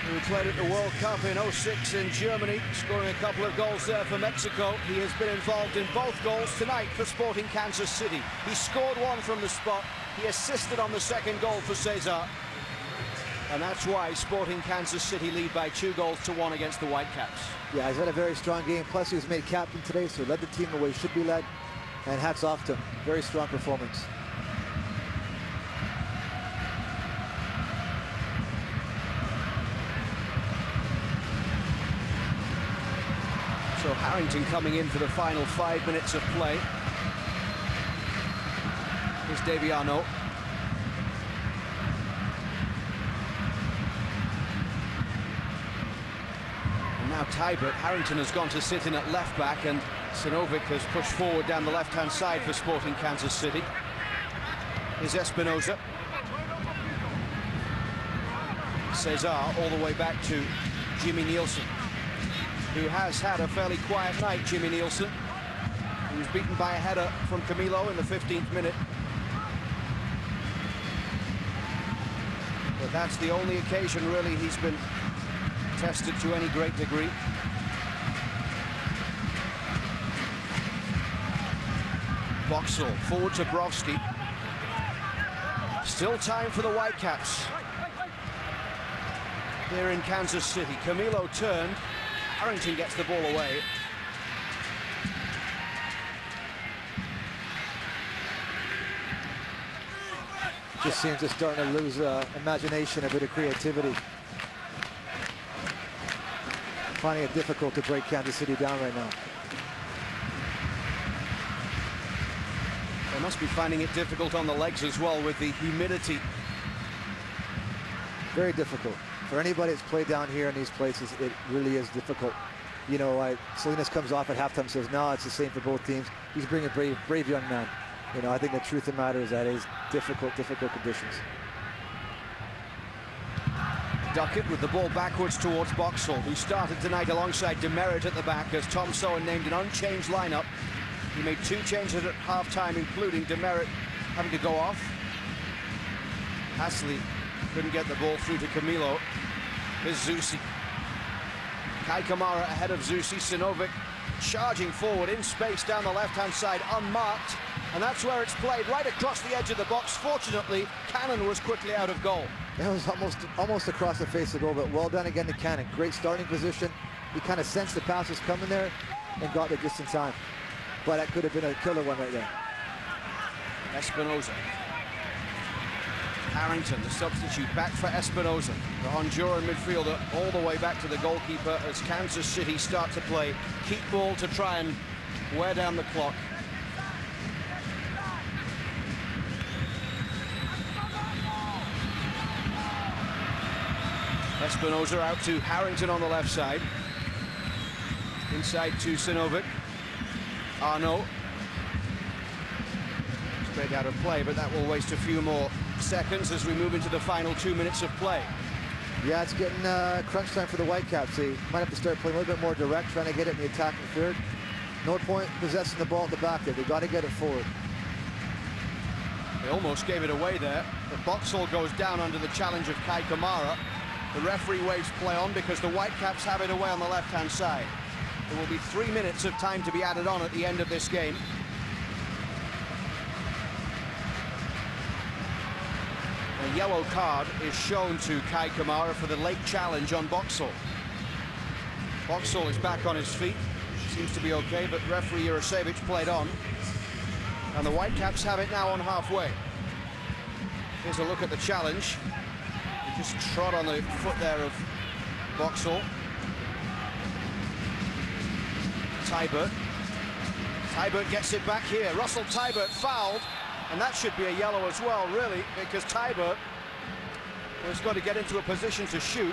Speaker 2: who played at the World Cup in '06 in Germany, scoring a couple of goals there for Mexico. He has been involved in both goals tonight for Sporting Kansas City. He scored one from the spot. He assisted on the second goal for Cesar. And that's why Sporting Kansas City lead by 2-1 against the Whitecaps.
Speaker 3: Yeah, he's had a very strong game. Plus, he was made captain today, so he led the team the way he should be led. And hats off to him. Very strong performance.
Speaker 2: So Harrington coming in for the final 5 minutes of play. Here's Davy Arnault. And now Tybert. Harrington has gone to sit in at left back, and Sinovic has pushed forward down the left-hand side for Sporting Kansas City. Here's Espinoza. Cesar all the way back to Jimmy Nielsen, who has had a fairly quiet night. Jimmy Nielsen, he was beaten by a header from Camilo in the 15th minute. But that's the only occasion really he's been tested to any great degree. Boxall forward to Brovsky. Still time for the Whitecaps here in Kansas City. Camilo turned. Harrington gets the ball away.
Speaker 3: Just seems to starting to lose imagination, a bit of creativity. Finding it difficult to break Kansas City down right now.
Speaker 2: They must be finding it difficult on the legs as well with the humidity.
Speaker 3: Very difficult. For anybody that's played down here in these places, it really is difficult. You know, Salinas comes off at halftime and says, no, it's the same for both teams. He's bringing a brave young man. You know, I think the truth of the matter is that it is difficult conditions.
Speaker 2: Duckett with the ball backwards towards Boxall, who started tonight alongside Demerit at the back as Tom Sowen named an unchanged lineup. He made 2 changes at half-time, including Demerit having to go off. Hasley couldn't get the ball through to Camilo. Here's Zusi. Kai Kamara ahead of Zusi. Sinovic charging forward in space down the left-hand side, unmarked. And that's where it's played, right across the edge of the box. Fortunately, Cannon was quickly out of goal.
Speaker 3: It was almost across the face of the goal, but well done again to Cannon. Great starting position. He kind of sensed the pass was coming there and got there just in time. But that could have been a killer one right there.
Speaker 2: Espinoza. Harrington, the substitute, back for Espinoza. The Honduran midfielder all the way back to the goalkeeper as Kansas City start to play. Keep ball to try and wear down the clock. Espinoza out to Harrington on the left side. Inside to Sinovic. Arnault. Straight out of play, but that will waste a few more seconds as we move into the final 2 minutes of play.
Speaker 3: Yeah, it's getting crunch time for the Whitecaps. They might have to start playing a little bit more direct, trying to get it in the attacking third. No point possessing the ball at the back there. They got to get it forward.
Speaker 2: They almost gave it away there. The Boxall goes down under the challenge of Kai Kamara. The referee waves play on because the Whitecaps have it away on the left-hand side. There will be 3 minutes of time to be added on at the end of this game. A yellow card is shown to Kai Kamara for the late challenge on Boxall. Boxall is back on his feet. Seems to be okay, but referee Jurasevich played on. And the Whitecaps have it now on halfway. Here's a look at the challenge. He just trod on the foot there of Boxall. Tybert. Tybert gets it back here. Russell Tybert fouled. And that should be a yellow as well, really, because Tybert has got to get into a position to shoot.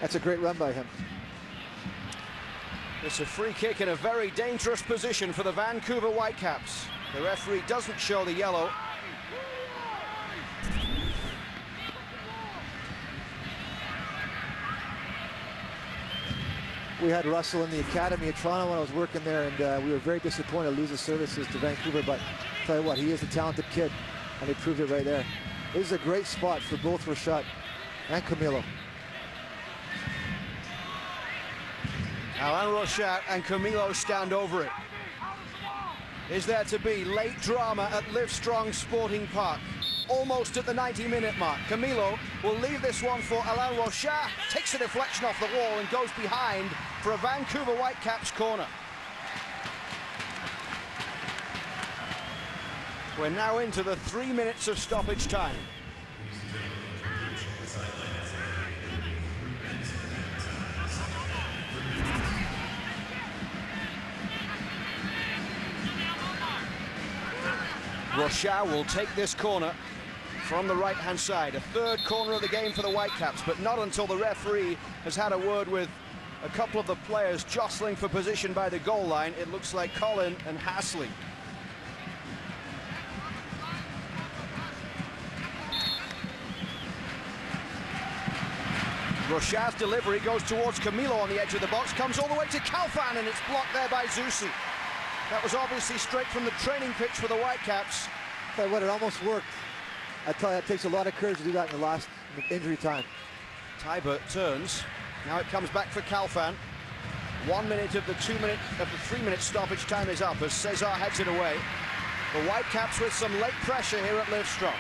Speaker 3: That's a great run by him.
Speaker 2: It's a free kick in a very dangerous position for the Vancouver Whitecaps. The referee doesn't show the yellow.
Speaker 3: We had Russell in the academy at Toronto when I was working there, and we were very disappointed to lose his services to Vancouver, but I'll tell you what, he is a talented kid, and he proved it right there. This is a great spot for both Rashad and Camilo.
Speaker 2: Alain Rochat and Camilo stand over it. Is there to be late drama at Livestrong Sporting Park? almost at the 90-minute mark. Camilo will leave this one for Alain Rochard, takes a deflection off the wall and goes behind for a Vancouver Whitecaps corner. We're now into the 3 minutes of stoppage time. Rochard will take this corner from the right-hand side. A third corner of the game for the Whitecaps, but not until the referee has had a word with a couple of the players jostling for position by the goal line. It looks like Colin and Hasley. Rochard's delivery goes towards Camilo on the edge of the box, comes all the way to Calfan, and it's blocked there by Zusi. That was obviously straight from the training pitch for the Whitecaps.
Speaker 3: Tell you what, it almost worked. I tell you, it takes a lot of courage to do that in the last injury time.
Speaker 2: Tybert turns. Now it comes back for Calfan. 1 minute of the 3 minute stoppage time is up as Cesar heads it away. The Whitecaps with some late pressure here at Livestrong.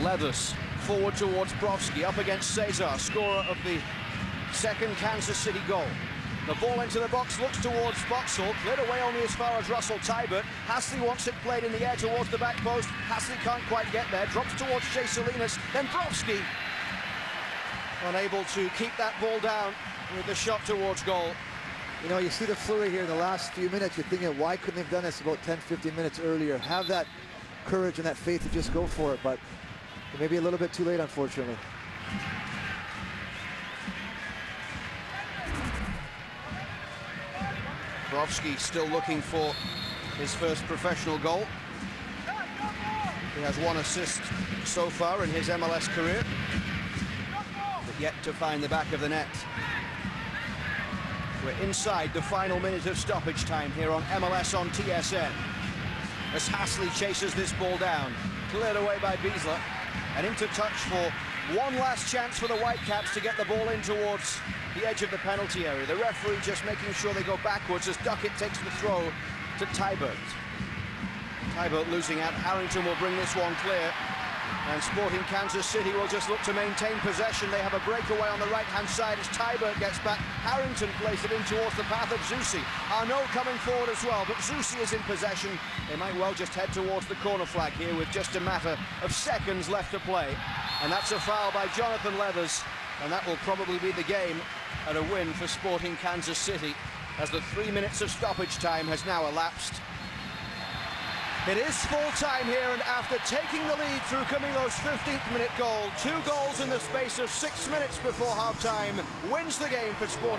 Speaker 2: Leathers forward towards Brovsky, up against Cesar, scorer of the second Kansas City goal. The ball into the box, looks towards Boxall, cleared away only as far as Russell Tybert. Hasley wants it played in the air towards the back post. Hasley can't quite get there, drops towards Jay Salinas, then Brovsky unable to keep that ball down with the shot towards goal.
Speaker 3: You know, you see the flurry here in the last few minutes. You're thinking, why couldn't they have done this about 10-15 minutes earlier? Have that courage and that faith to just go for it, but maybe a little bit too late, unfortunately.
Speaker 2: Brovsky still looking for his first professional goal. He has 1 assist so far in his MLS career, but yet to find the back of the net. We're inside the final minute of stoppage time here on MLS on TSN. As Hasley chases this ball down, cleared away by Biesler, and into touch for one last chance for the Whitecaps to get the ball in towards the edge of the penalty area. The referee just making sure they go backwards as Duckett takes the throw to Tybert. Tybert losing out. Harrington will bring this one clear. And Sporting Kansas City will just look to maintain possession. They have a breakaway on the right-hand side as Tybert gets back. Harrington plays it in towards the path of Zusi. Arnaud coming forward as well, but Zusi is in possession. They might well just head towards the corner flag here with just a matter of seconds left to play. And that's a foul by Jonathan Leathers, and that will probably be the game and a win for Sporting Kansas City as the 3 minutes of stoppage time has now elapsed. It is full time here, and after taking the lead through Camilo's 15th minute goal, 2 goals in the space of 6 minutes before half-time, wins the game for Sporting.